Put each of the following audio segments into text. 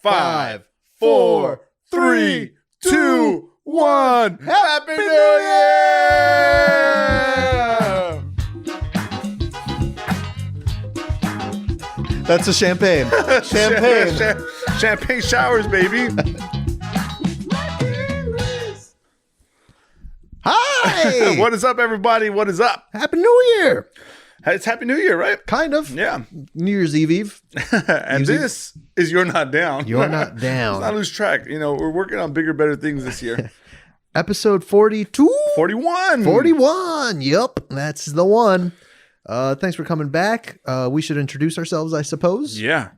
5, 4, 3, 2, 1. Happy New Year! That's a champagne. Champagne. Champagne showers, baby. Hi. What is up, everybody? What is up? Happy New Year. It's Happy New Year, right? Kind of. Yeah. New Year's Eve. And this is You're Not Down. You're Not Down. Let's not lose track. You know, we're working on bigger, better things this year. Episode 42. 41. 41. Yep. That's the one. Thanks for coming back. We should introduce ourselves, I suppose. Yeah.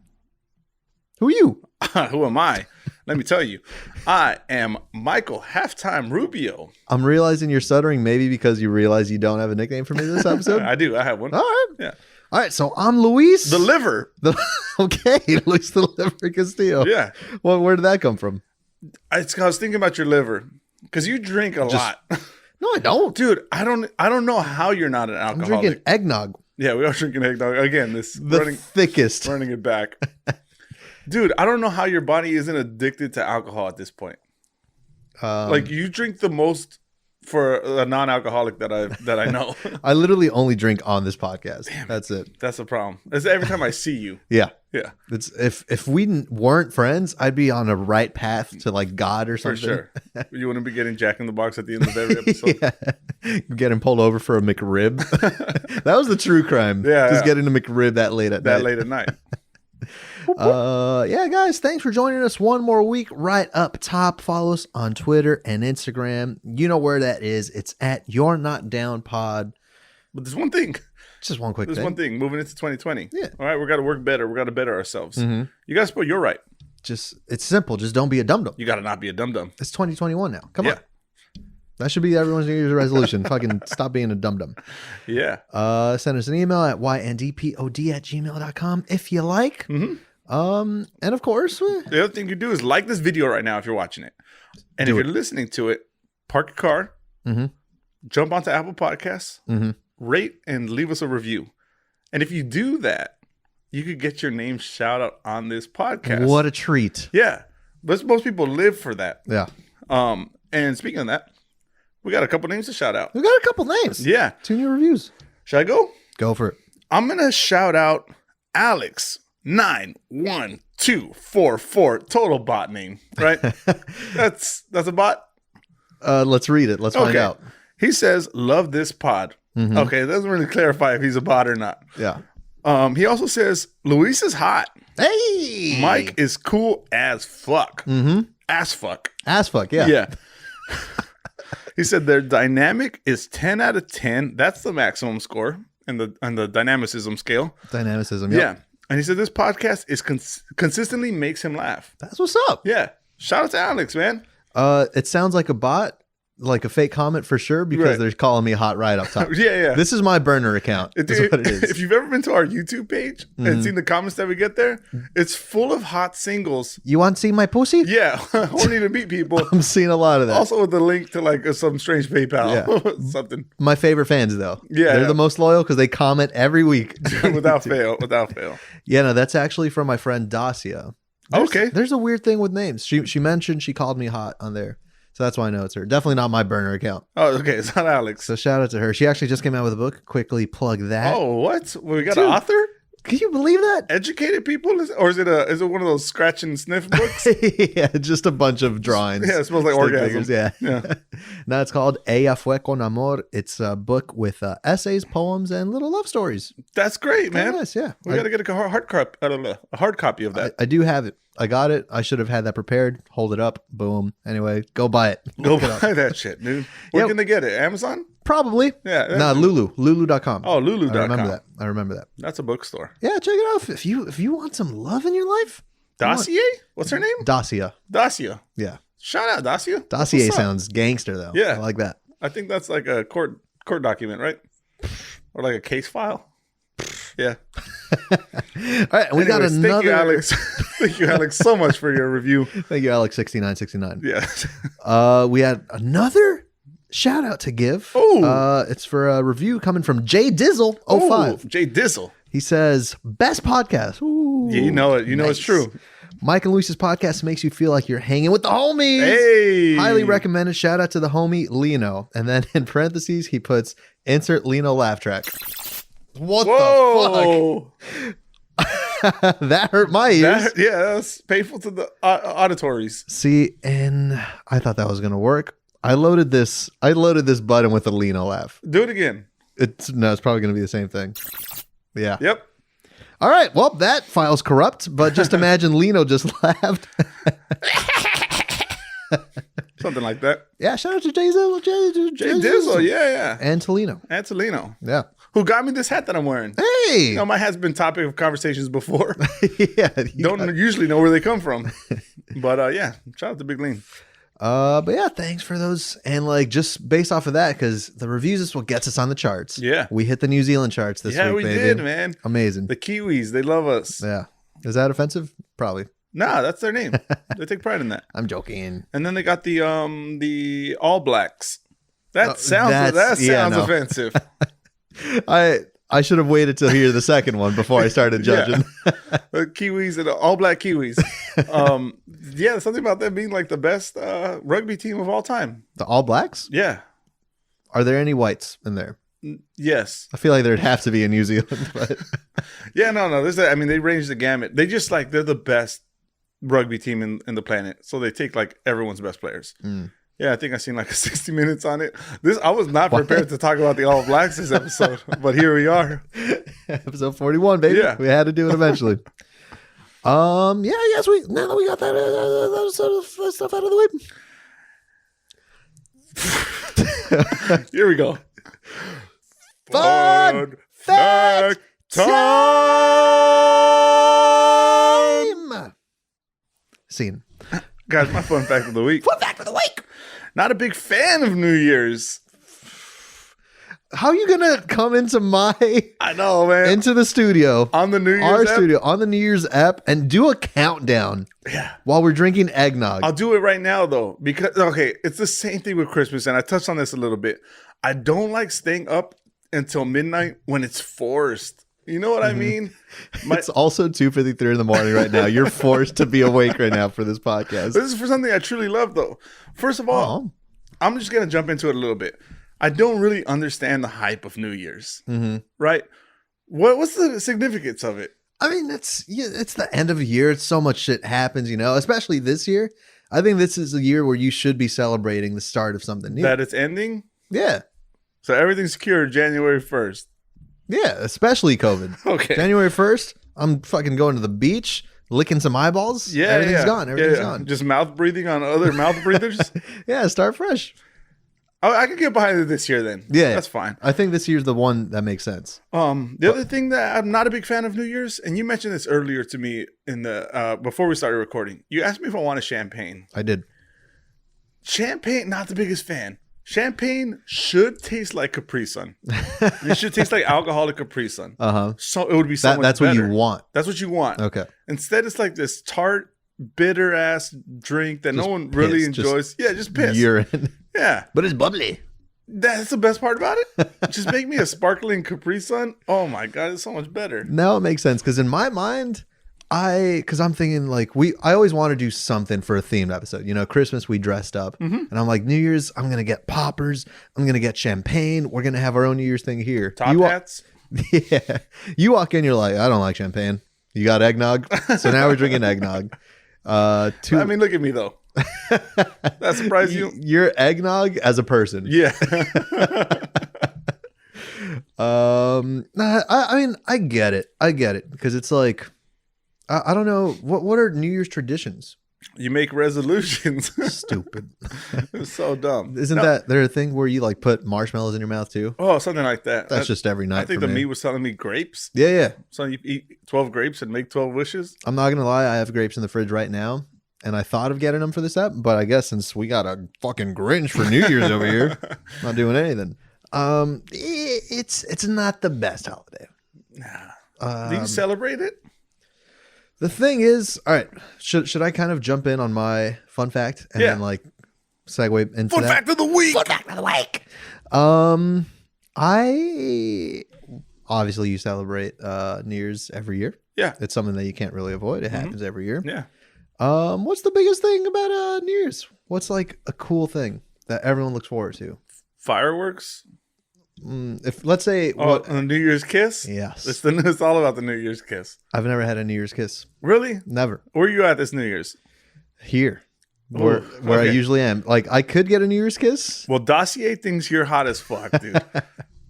Who are you? Who am I? Let me tell you. I am Michael Halftime Rubio. I'm realizing you're stuttering maybe because you realize you don't have a nickname for me this episode. I do. I have one. All right. Yeah. All right. So I'm Luis. The liver. Okay. Luis the Liver Castillo. Yeah. Well, where did that come from? I was thinking about your liver because you drink a lot. No, I don't. Dude, I don't know how you're not an I'm alcoholic. drinking eggnog. Yeah, we are drinking eggnog. Again, The thickest. running it back. Dude, I don't know how your body isn't addicted to alcohol at this point. Like you drink the most for a non-alcoholic that I know. I literally only drink on this podcast. Damn, that's it. That's the problem. It's every time I see you. Yeah. Yeah. It's if we weren't friends, I'd be on a right path to like God or For something. sure. You wouldn't be getting Jack in the Box at the end of every episode. Yeah. Getting pulled over for a McRib. That was the true crime. Yeah. Just getting a McRib that late at night. That late at night. Yeah, guys, thanks for joining us one more week. Right up top, follow us on Twitter and Instagram. You know where that is. It's at You're Not Down Pod. But there's one thing. Just one quick There's thing. one thing. Moving into 2020. Yeah. All right, we got to work better. We got to better ourselves. Mm-hmm. You got to spell you're right. It's simple. Just don't be a dum-dum. You got to not be a dum-dum. It's 2021 now. Come Yeah. on. That should be everyone's New Year's resolution. Fucking stop being a dum-dum. Yeah. Send us an email at yndpod@gmail.com if you like. Mm-hmm. And of course, The other thing you do is like this video right now if you're watching it. And if you're listening to it, park your car, mm-hmm. jump onto Apple Podcasts, Mm-hmm. rate and leave us a review. And if you do that, you could get your name shout out on this podcast. What a treat. Yeah. But most people live for that. Yeah. And speaking of that, we got a couple names to shout out. We got a couple names. Yeah. 2 new reviews. Should I go? Go for it. I'm going to shout out Alex 91244, total bot name, right? That's a bot. Let's read it. Let's find out. He says, "Love this pod." Mhm. Okay, it doesn't really clarify if he's a bot or not. Yeah. He also says, "Luis is hot. Hey, Mike is cool as fuck. Mm-hmm. Ass fuck. Ass fuck. Yeah. Yeah." He said their dynamic is 10 out of 10. That's the maximum score in the dynamicism scale. Dynamicism. Yeah. Yep. And he said this podcast is consistently makes him laugh. That's what's up. Yeah. Shout out to Alex, man. It sounds like a bot, like a fake comment for sure, because Right. they're calling me hot right up top. Yeah. This is my burner account. That's what it is. If you've ever been to our YouTube page and seen the comments that we get there, it's full of hot singles. You want to see my pussy? Yeah. Horny to meet people. I'm seeing a lot of that. Also with the link to like some strange PayPal. Something. My favorite fans, though. Yeah, They're yeah. the most loyal because they comment every week. Without fail. Yeah, no, that's actually from my friend Dacia. Okay. There's a weird thing with names. She mentioned she called me hot on there. So that's why I know it's her. Definitely not my burner account. Oh, okay. It's not Alex. So shout out to her. She actually just came out with a book. Quickly plug that. Oh, what? Well, we got Dude. an author? Can you believe that? Educated people? Or is it one of those scratch and sniff books? Yeah, just a bunch of drawings. Yeah, it smells like Stick orgasm. figures, yeah. No, it's called Ella Fue con Amor. It's a book with essays, poems, and little love stories. That's great, Kinda man. nice, yeah. We got to get a hard copy of that. I do have it. I got it. I should have had that prepared. Hold it up. Boom. Anyway, go buy it. Go Look it up. buy that shit, dude. Where Yeah. can they get it? Amazon? Probably. Yeah. Nah, Lulu. Lulu.com. Oh, Lulu.com. I remember that. That's a bookstore. Yeah, check it out. If you want some love in your life. Dossier? What's her name? Dacia. Dacia. Yeah. Shout out, Dacia. Dossier What's up? sounds gangster, though. Yeah. I like that. I think that's like a court document, right? Or like a case file. Yeah. All right. We got Anyways, another. Thank you, Alex. Thank you, Alex, so much for your review. Thank you, Alex6969. Yeah. We had another shout out to give. Oh. It's for a review coming from Jay Dizzle 05. Jay Dizzle. He says, best podcast. Ooh, Yeah, you know it. You know it's nice. true. Mike and Luis's podcast makes you feel like you're hanging with the homies. Hey. Highly recommended. Shout out to the homie Lino. And then in parentheses, he puts insert Lino laugh track. What the fuck? That hurt my ears. That's painful to the auditories. See, and I thought that was going to work. I loaded this button with a Lino laugh. Do it again. It's probably going to be the same thing. Yeah. Yep. All right. Well, that file's corrupt, but just imagine Lino just laughed. Something like that. Yeah. Shout out to Jay Dizzle. Jay Dizzle. Yeah. And Tolino. Yeah. Who got me this hat that I'm wearing? Hey. You know, my hat's been topic of conversations before. Yeah. Don't usually know where they come from. But yeah, shout out to Big Lean. But yeah, thanks for those. And like, just based off of that, because the reviews is what gets us on the charts. Yeah. We hit the New Zealand charts this week, Yeah, we baby. did, man. Amazing. The Kiwis, they love us. Yeah. Is that offensive? Probably. Nah, that's their name. They take pride in that. I'm joking. And then they got the All Blacks. That sounds offensive. I should have waited till hear the second one before I started judging. The Kiwis and the All Black Kiwis. Yeah, something about them being like the best rugby team of all time. The All Blacks? Yeah. Are there any whites in there? Yes. I feel like there'd have to be in New Zealand, but yeah, no. They range the gamut. They just they're the best rugby team in the planet. So they take like everyone's best players. Yeah, I think I seen like 60 minutes on it. I was not prepared to talk about the All Blacks this episode, but here we are. Episode 41, baby. Yeah. We had to do it eventually. Now that we got that stuff out of the way. Here we go. Fun fact time. Scene. Guys, my fun fact of the week. Fun fact of the week. Not a big fan of New Year's. How are you gonna come into I know, man. into the studio on the New Year's studio on the New Year's app and do a countdown? Yeah. While we're drinking eggnog. I'll do it right now though, because it's the same thing with Christmas, and I touched on this a little bit. I don't like staying up until midnight when it's forced. You know what I mean? It's also 2:53 in the morning right now. You're forced to be awake right now for this podcast. This is for something I truly love, though. First of all, I'm just going to jump into it a little bit. I don't really understand the hype of New Year's, right? What's the significance of it? I mean, it's the end of the year. It's so much shit happens, especially this year. I think this is a year where you should be celebrating the start of something new. That it's ending? Yeah. So everything's cured January 1st. Yeah, especially COVID. Okay. January 1st, I'm fucking going to the beach, licking some eyeballs. Yeah, Everything's gone. Everything's gone. Just mouth breathing on other mouth breathers? Yeah, start fresh. I could get behind it this year then. Yeah. That's fine. I think this year's the one that makes sense. The other thing that I'm not a big fan of New Year's, and you mentioned this earlier to me in the before we started recording. You asked me if I wanted champagne. I did. Champagne, not the biggest fan. Champagne should taste like Capri Sun. It should taste like alcoholic Capri Sun. So it would be so much That's better. what you want. That's what you want. Okay. Instead, it's like this tart, bitter ass drink that no one really enjoys. Just piss. Urine. Yeah. But it's bubbly. That's the best part about it. Just make me a sparkling Capri Sun. Oh my God, it's so much better. Now it makes sense because in my mind, because I'm thinking I always want to do something for a themed episode. Christmas we dressed up, and I'm like, New Year's I'm gonna get poppers, I'm gonna get champagne. We're gonna have our own New Year's thing here. Top hats. Yeah, you walk in, you're like, I don't like champagne. You got eggnog, so now we're drinking eggnog. I mean, look at me though. That surprised you? You're eggnog as a person. Yeah. I mean, I get it because it's like. I don't know. What are New Year's traditions? You make resolutions. Stupid. It's so dumb. Isn't there a thing where you put marshmallows in your mouth too? Oh, something like that. That's just every night. I think the meat was telling me grapes. Yeah. So you eat 12 grapes and make 12 wishes. I'm not going to lie. I have grapes in the fridge right now. And I thought of getting them for this app. But I guess since we got a fucking Grinch for New Year's over here, not doing anything. It's not the best holiday. Nah. Do you celebrate it? The thing is, all right, should I kind of jump in on my fun fact and then segue into fun fact of the week? Fun fact of the week. I obviously you celebrate New Year's every year. Yeah. It's something that you can't really avoid. It happens every year. Yeah. What's the biggest thing about New Year's? What's like a cool thing that everyone looks forward to? Fireworks. If let's say a New Year's kiss. Yes, it's all about the New Year's kiss. I've never had a New Year's kiss. Really? Never. Where are you at this New Year's? Here, where I usually am. Like I could get a New Year's kiss. Well, Dossier thinks you're hot as fuck, dude.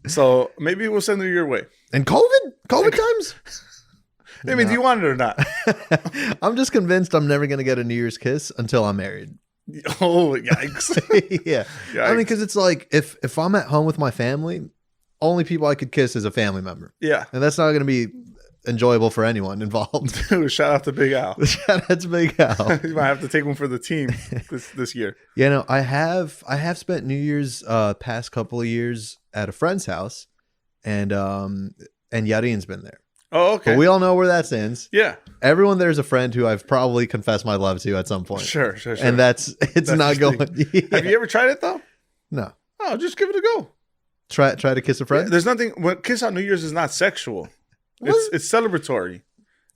So maybe we'll send it your way. And COVID times. I mean, do you want it or not? I'm just convinced I'm never gonna get a New Year's kiss until I'm married. Oh, yikes. Yeah. Yikes. I mean, because it's like if I'm at home with my family, only people I could kiss is a family member. Yeah. And that's not going to be enjoyable for anyone involved. Dude, shout out to Big Al. Shout out to Big Al. You might have to take one for the team this year. Yeah, no, I have spent New Year's past couple of years at a friend's house, and Yarin's been there. Oh, okay. But we all know where that stands. Yeah. Everyone there's a friend who I've probably confessed my love to at some point. Sure. And it's not going. Yeah. Have you ever tried it though? No. Oh, just give it a go. Try to kiss a friend. Yeah, there's nothing. Kiss on New Year's is not sexual. It's celebratory.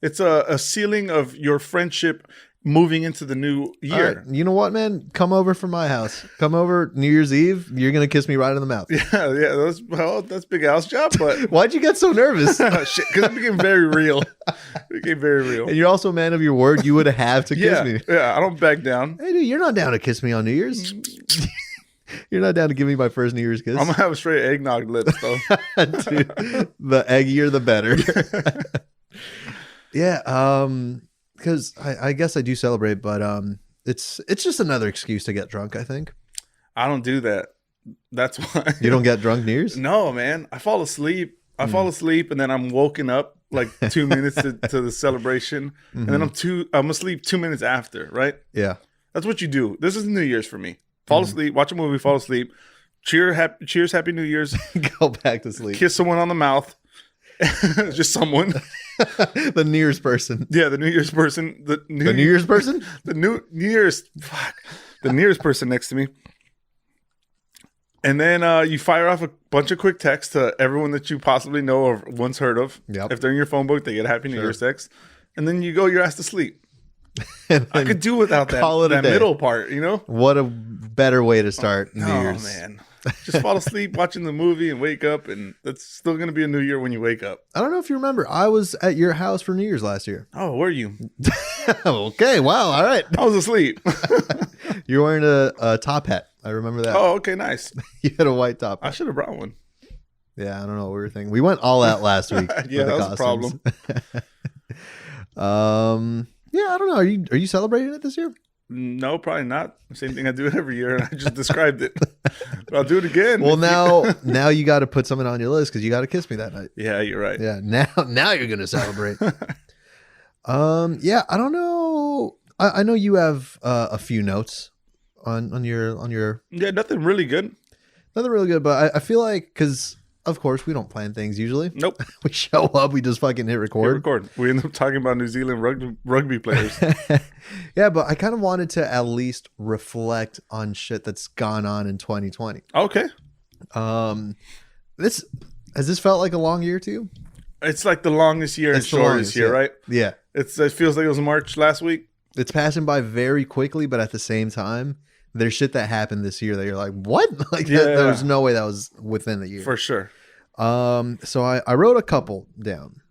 It's a sealing of your friendship moving into the new year. Right. You know what, man? Come over from my house. Come over New Year's Eve. You're gonna kiss me right in the mouth. Yeah. That's Big Al's job. But Why'd you get so nervous? shit, because it became very real. It became very real. And you're also a man of your word. You would have to kiss me. Yeah, I don't back down. Hey, dude, you're not down to kiss me on New Year's. You're not down to give me my first New Year's kiss. I'm gonna have straight eggnog lips though. Dude, the eggier the better. Yeah, because I guess I do celebrate, but it's just another excuse to get drunk, I think. I don't do that. That's why. You don't get drunk New Year's? No, man. I fall asleep. Fall asleep and then I'm woken up like 2 minutes to the celebration, and then I'm asleep 2 minutes after. Right? Yeah. That's what you do. This is New Year's for me. Fall asleep, watch a movie, fall asleep. Cheers, Happy New Year's. Go back to sleep. Kiss someone on the mouth. Just someone. The New Year's person. Yeah, the New Year's person. The New Year's person? The New Year's. Fuck. The New Year's person next to me. And then you fire off a bunch of quick texts to everyone that you possibly know or once heard of. Yep. If they're in your phone book, they get a Happy New Year's text. And then you go your ass to sleep. I could do without that middle part, you know? What a better way to start New Year's. Oh, man. Just fall asleep watching the movie and wake up, and that's still going to be a new year when you wake up. I don't know if you remember. I was at your house for New Year's last year. Oh, were you? Okay, wow, all right. I was asleep. You're wearing a top hat. I remember that. Oh, okay, nice. You had a white top hat. I should have brought one. Yeah, I don't know what we were thinking. We went all out last week. Yeah, that was a problem. Yeah, I don't know. Are you celebrating it this year? No, probably not. Same thing I do every year, and I just described it. But I'll do it again. Well, now you got to put something on your list because you got to kiss me that night. Yeah, you're right. Yeah, now you're gonna celebrate. Yeah, I don't know. I know you have a few notes on your. Yeah, nothing really good. Nothing really good, but I feel like because. Of course, we don't plan things usually. Nope. We show up, we just fucking hit record. We end up talking about New Zealand rugby players. Yeah, but I kind of wanted to at least reflect on shit that's gone on in 2020. Okay. Has this felt like a long year to you? It's like the longest year and shortest year, right? Yeah. It feels like it was March last week. It's passing by very quickly, but at the same time, there's shit that happened this year that you're like, what? Like there was no way that was within the year. For sure. So I wrote a couple down.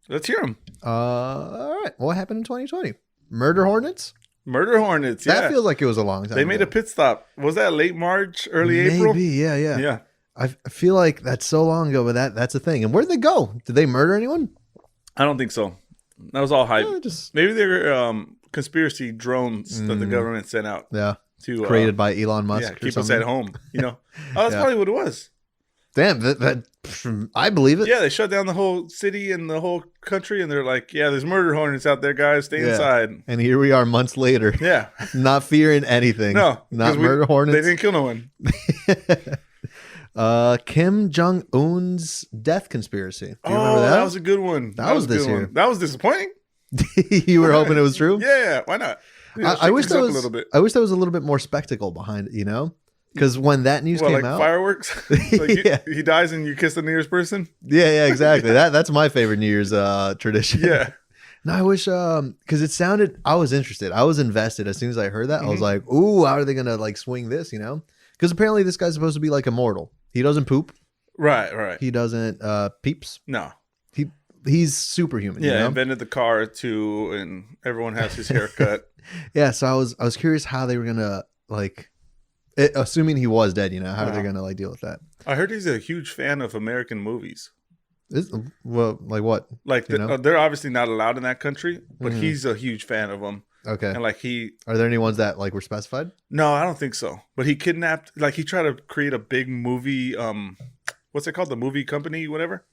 Let's hear them. All right. What happened in 2020? Murder hornets? Murder hornets, yeah. That feels like it was a long time They made ago. a pit stop. Was that late March, early April? Maybe, yeah. Yeah. I feel like that's so long ago, but that's a thing. And where'd they go? Did they murder anyone? I don't think so. That was all hype. Maybe they were conspiracy drones that the government sent out. Yeah. To, created by Elon Musk. Keep us at home. You know. Oh, that's probably what it was. Damn, I believe it. Yeah, they shut down the whole city and the whole country, and they're like, "Yeah, there's murder hornets out there, guys. Stay inside." And here we are, months later. Yeah, not fearing anything. No, not murder hornets. They didn't kill no one. Kim Jong-un's death conspiracy. Do you remember that? That was a good one. That was this year. That was disappointing. You were hoping it was true? Yeah, why not? I wish there was I wish there was a little bit more spectacle behind it, you know? Because when that news came out, fireworks, he dies and you kiss the New Year's person. Yeah, exactly. That's my favorite New Year's tradition. Yeah, No, I wish because it sounded. I was interested. I was invested as soon as I heard that. I was like, "Ooh, how are they gonna like swing this?" You know, because apparently this guy's supposed to be like immortal. He doesn't poop. Right. He doesn't peeps. No. He's superhuman. Yeah, you know? invented the car too, and everyone has his haircut. Yeah, so I was curious how they were gonna like, assuming he was dead. You know, how are they gonna like deal with that? I heard he's a huge fan of American movies. Well, like what? Like they're obviously not allowed in that country, but he's a huge fan of them. Okay. And like are there any ones that like were specified? No, I don't think so. But he kidnapped, like he tried to create a big movie. What's it called? The movie company, whatever.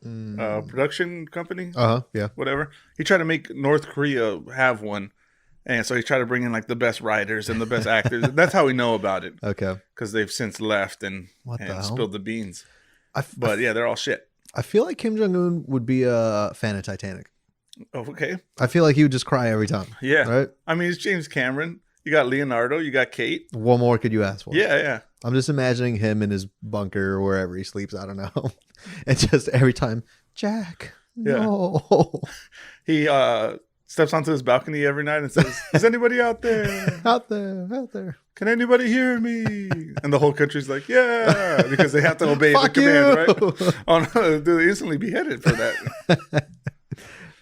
Production company. Yeah. Whatever. He tried to make North Korea have one, and so he tried to bring in like the best writers and the best actors. That's how we know about it. Okay. Because they've since left and spilled the beans. But yeah, they're all shit. I feel like Kim Jong-un would be a fan of Titanic. Oh, okay. I feel like he would just cry every time. Yeah. Right? I mean, it's James Cameron. You got Leonardo. You got Kate. What more could you ask for? Yeah. I'm just imagining him in his bunker or wherever he sleeps. I don't know. And just every time, Jack, no. He steps onto his balcony every night and says, "Is anybody out there? Out there. Can anybody hear me?" And the whole country's like, "Yeah," because they have to obey the command, right? Oh no, they'll instantly beheaded for that.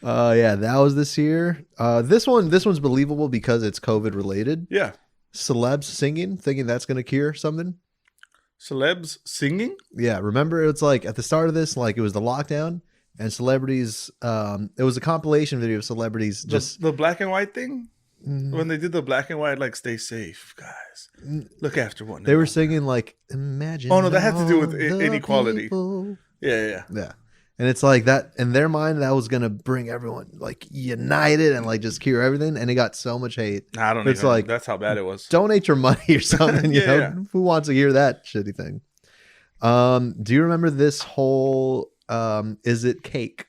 Yeah, that was this year. This one's believable because it's COVID related. Yeah. Celebs singing, thinking that's going to cure something. Celebs singing? Yeah, remember it's like at the start of this, like it was the lockdown and celebrities. It was a compilation video of celebrities just the black and white thing. When they did the black and white, like "Stay safe, guys. Look after one." They were singing like "Imagine." Oh no, that had to do with inequality. Yeah. And it's like that in their mind, that was gonna bring everyone like united and like just cure everything. And it got so much hate. I don't know. It's like that's how bad it was. Donate your money or something. You know, who wants to hear that shitty thing? Do you remember this whole "Is it cake"?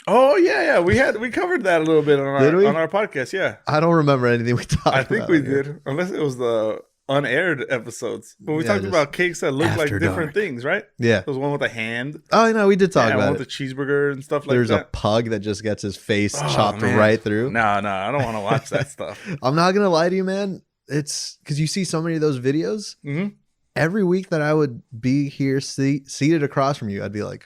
Oh yeah. We covered that a little bit on our podcast. Yeah. I don't remember anything we talked about. I think we did, unless it was the unaired episodes. But we talked about cakes that look like different things, right? Yeah. There was one with a hand. Oh no, we did talk about one with a cheeseburger and stuff like There's that. There's a pug that just gets his face chopped right through. No, I don't want to watch that stuff. I'm not gonna lie to you, man. It's because you see so many of those videos. Mm-hmm. Every week that I would be here seated across from you, I'd be like,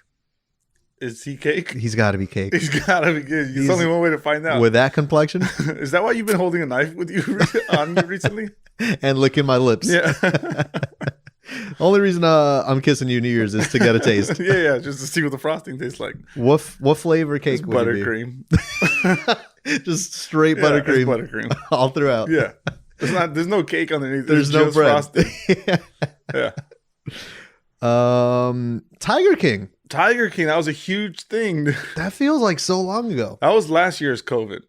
"Is he cake? He's got to be cake. He's got to be good. There's only one way to find out." With that complexion? Is that why you've been holding a knife with you on you recently? And licking my lips. Yeah. Only reason I'm kissing you New Year's is to get a taste. Yeah, just to see what the frosting tastes like. What flavor cake just would buttercream. Just straight buttercream. Buttercream. All throughout. Yeah. There's no cake underneath. There's no bread. Frosting. Yeah. Tiger King. That was a huge thing. That feels like so long ago. That was last year's COVID.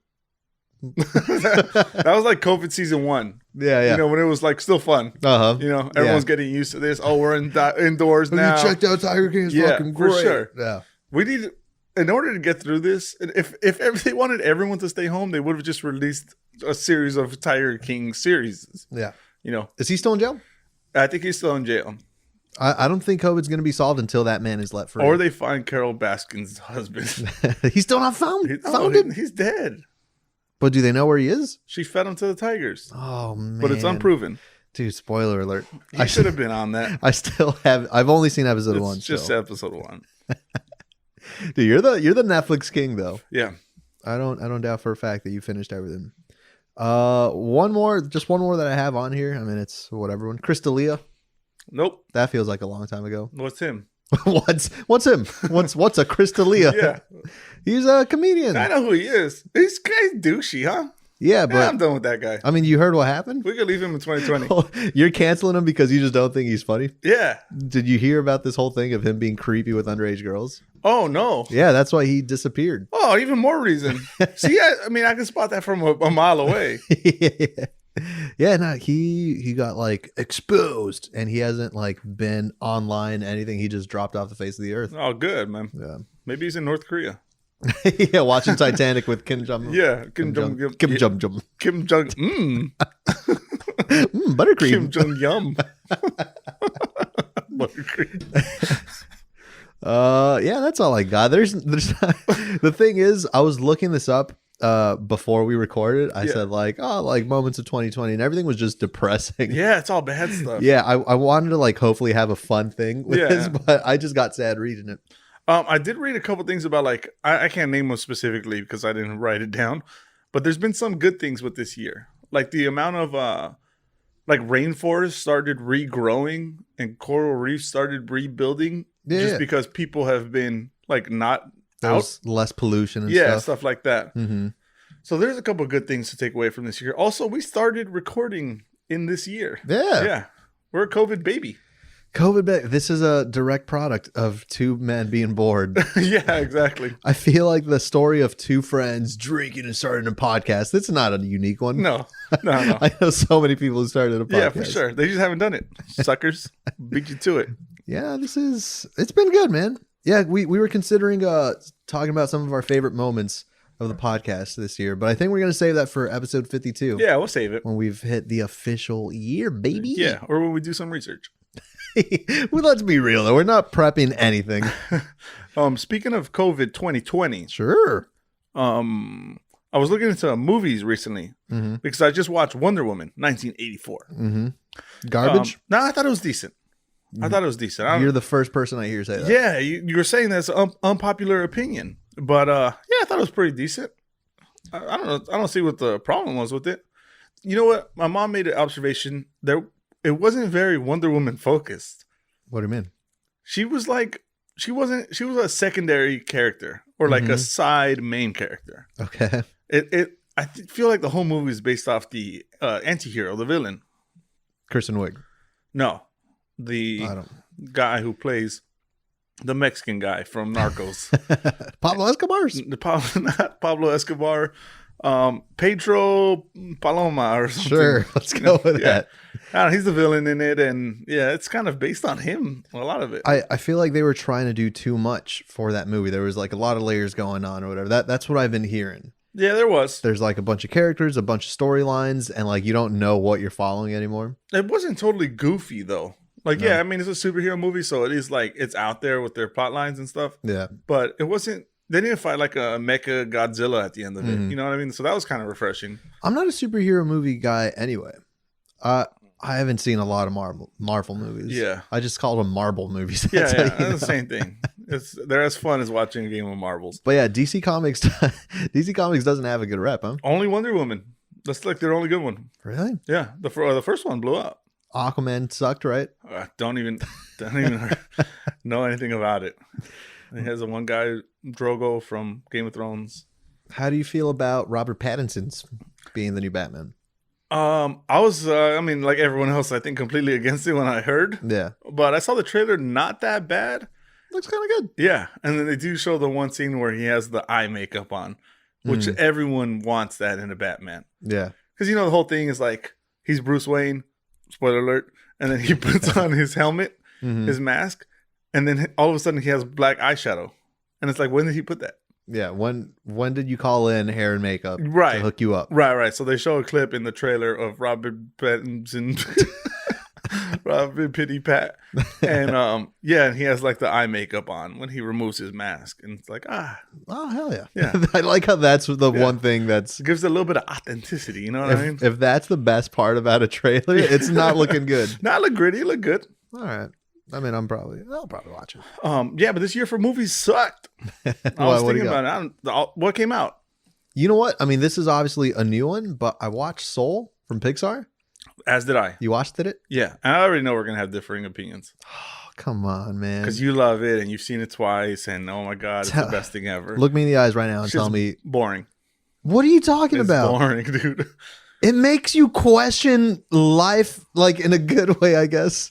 that was like COVID season 1. Yeah. You know, when it was like still fun. You know, everyone's getting used to this. Oh, we're indoors now. Have you checked out Tiger King? It's fucking great. For sure. Yeah. We need, in order to get through this, if they wanted everyone to stay home, they would have just released a series of Tiger King series. Yeah. You know. Is he still in jail? I think he's still in jail. I don't think COVID's going to be solved until that man is let free. Or they find Coral Baskin's husband. He's still not found. He's dead. But do they know where he is? She fed him to the tigers. Oh, man. But it's unproven. Dude, spoiler alert. I should have been on that. I still have. I've only seen episode 1. Just episode 1. Dude, you're the Netflix king, though. Yeah. I don't doubt for a fact that you finished everything. One more that I have on here. I mean, it's whatever one. Chris Delia. Nope. That feels like a long time ago. What's him? What's him? What's a Chris Delia? Yeah. He's a comedian. I know who he is. This guy's douchey, huh? Yeah, but I'm done with that guy. I mean, you heard what happened? We could leave him in 2020. You're canceling him because you just don't think he's funny? Yeah. Did you hear about this whole thing of him being creepy with underage girls? Oh, no. Yeah, that's why he disappeared. Oh, even more reason. See, I mean, I can spot that from a mile away. Yeah, no, he got like exposed and he hasn't like been online, anything. He just dropped off the face of the earth. Oh, good, man. Yeah. Maybe he's in North Korea. Yeah, watching Titanic with Kim Jong. Yeah, Kim Jong. Buttercream. Kim Jong Yum. Buttercream. Yeah, that's all I got. There's the thing is, I was looking this up before we recorded. I said like, oh, like moments of 2020, and everything was just depressing. Yeah, it's all bad stuff. Yeah, I wanted to like hopefully have a fun thing with this, but I just got sad reading it. I did read a couple things about like I can't name them specifically because I didn't write it down, but there's been some good things with this year. Like the amount of like rainforests started regrowing and coral reefs started rebuilding just because people have been like not There's less pollution and stuff like that. Mm-hmm. So there's a couple of good things to take away from this year. Also, we started recording in this year. Yeah. We're a COVID baby. This is a direct product of two men being bored. Yeah, exactly. I feel like the story of two friends drinking and starting a podcast, it's not a unique one. No. I know so many people who started a podcast. Yeah, for sure. They just haven't done it. Suckers. Beat you to it. Yeah, it's been good, man. Yeah, we were considering talking about some of our favorite moments of the podcast this year, but I think we're going to save that for episode 52. Yeah, we'll save it. When we've hit the official year, baby. Yeah, or when we do some research. Well, let's be real, though. We're not prepping anything. Speaking of COVID 2020. Sure. I was looking into movies recently because I just watched Wonder Woman 1984. Mm-hmm. Garbage? No, I thought it was decent. You're the first person I hear say that. Yeah, you were saying that's an unpopular opinion. But I thought it was pretty decent. I don't know. I don't see what the problem was with it. You know what? My mom made an observation. It wasn't very Wonder Woman focused. What do you mean? She was a secondary character or like a side main character. Okay. I feel like the whole movie is based off the anti-hero, the villain. Kristen Wiig. No. The guy who plays the Mexican guy from Narcos. Pablo Escobar. Not Pablo Escobar. Pedro Paloma or something. Sure, let's go with that. He's the villain in it, and it's kind of based on him, a lot of it. I feel like they were trying to do too much for that movie. There was like a lot of layers going on or whatever. That's what I've been hearing. Yeah, there was. There's like a bunch of characters, a bunch of storylines, and like you don't know what you're following anymore. It wasn't totally goofy though. Like, no. Yeah, I mean, it's a superhero movie, so it is like it's out there with their plot lines and stuff. Yeah. But it wasn't, they didn't fight like a mecha Godzilla at the end of it. You know what I mean? So that was kind of refreshing. I'm not a superhero movie guy anyway. I haven't seen a lot of Marvel movies. Yeah. I just call them Marvel movies. That's the same thing. They're as fun as watching a game of marbles. But yeah, DC Comics doesn't have a good rep, huh? Only Wonder Woman. That's like their only good one. Really? Yeah. The first one blew up. Aquaman sucked, right? Don't even know anything about it. It has the one guy, Drogo from Game of Thrones. How do you feel about Robert Pattinson's being the new Batman? I was, like everyone else, I think completely against it when I heard. Yeah. But I saw the trailer, not that bad. Looks kind of good. Yeah. And then they do show the one scene where he has the eye makeup on, which everyone wants that in a Batman. Yeah. Because, the whole thing is like, he's Bruce Wayne. Spoiler alert. And then he puts on his helmet, his mask, and then all of a sudden he has black eyeshadow. And it's like, when did he put that? Yeah, when did you call in hair and makeup to hook you up? Right. So they show a clip in the trailer of Robert Pattinson, Robert Pitty Pat. And and he has like the eye makeup on when he removes his mask. And it's like, oh, hell yeah. Yeah. I like how that's the one thing that's... It gives it a little bit of authenticity, you know what I mean? If that's the best part about a trailer, it's not looking good. Not look gritty, look good. All right. I mean, I'll probably watch it. But this year for movies sucked. I was thinking about it. What came out? You know what? I mean, this is obviously a new one, but I watched Soul from Pixar. As did I. You watched it? Yeah. I already know we're going to have differing opinions. Oh, come on, man. Because you love it and you've seen it twice and oh my God, it's the best thing ever. Look me in the eyes right now and tell me. Boring. What are you talking about? It's boring, dude. It makes you question life, like in a good way, I guess.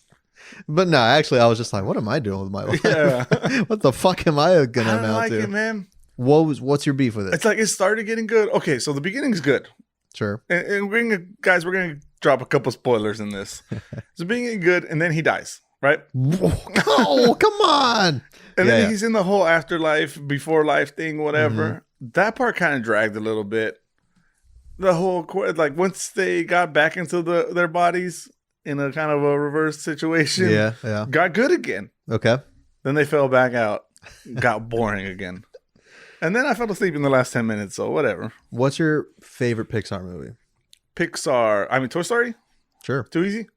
But no, actually, I was just like, what am I doing with my life? Yeah. What the fuck am I going to amount to? It, man. What's your beef with it? It's like it started getting good. Okay, so the beginning's good. Sure. And we're going to drop a couple spoilers in this. It's the beginning good, and then he dies, right? Oh, come on. And then he's in the whole afterlife, before life thing, whatever. That part kind of dragged a little bit. The whole, like, once they got back into their bodies in a kind of a reverse situation, yeah, got good again. Okay. Then they fell back out. Got boring again. And then I fell asleep in the last 10 minutes, so whatever. What's your favorite Pixar movie? Toy Story? Sure. Too easy?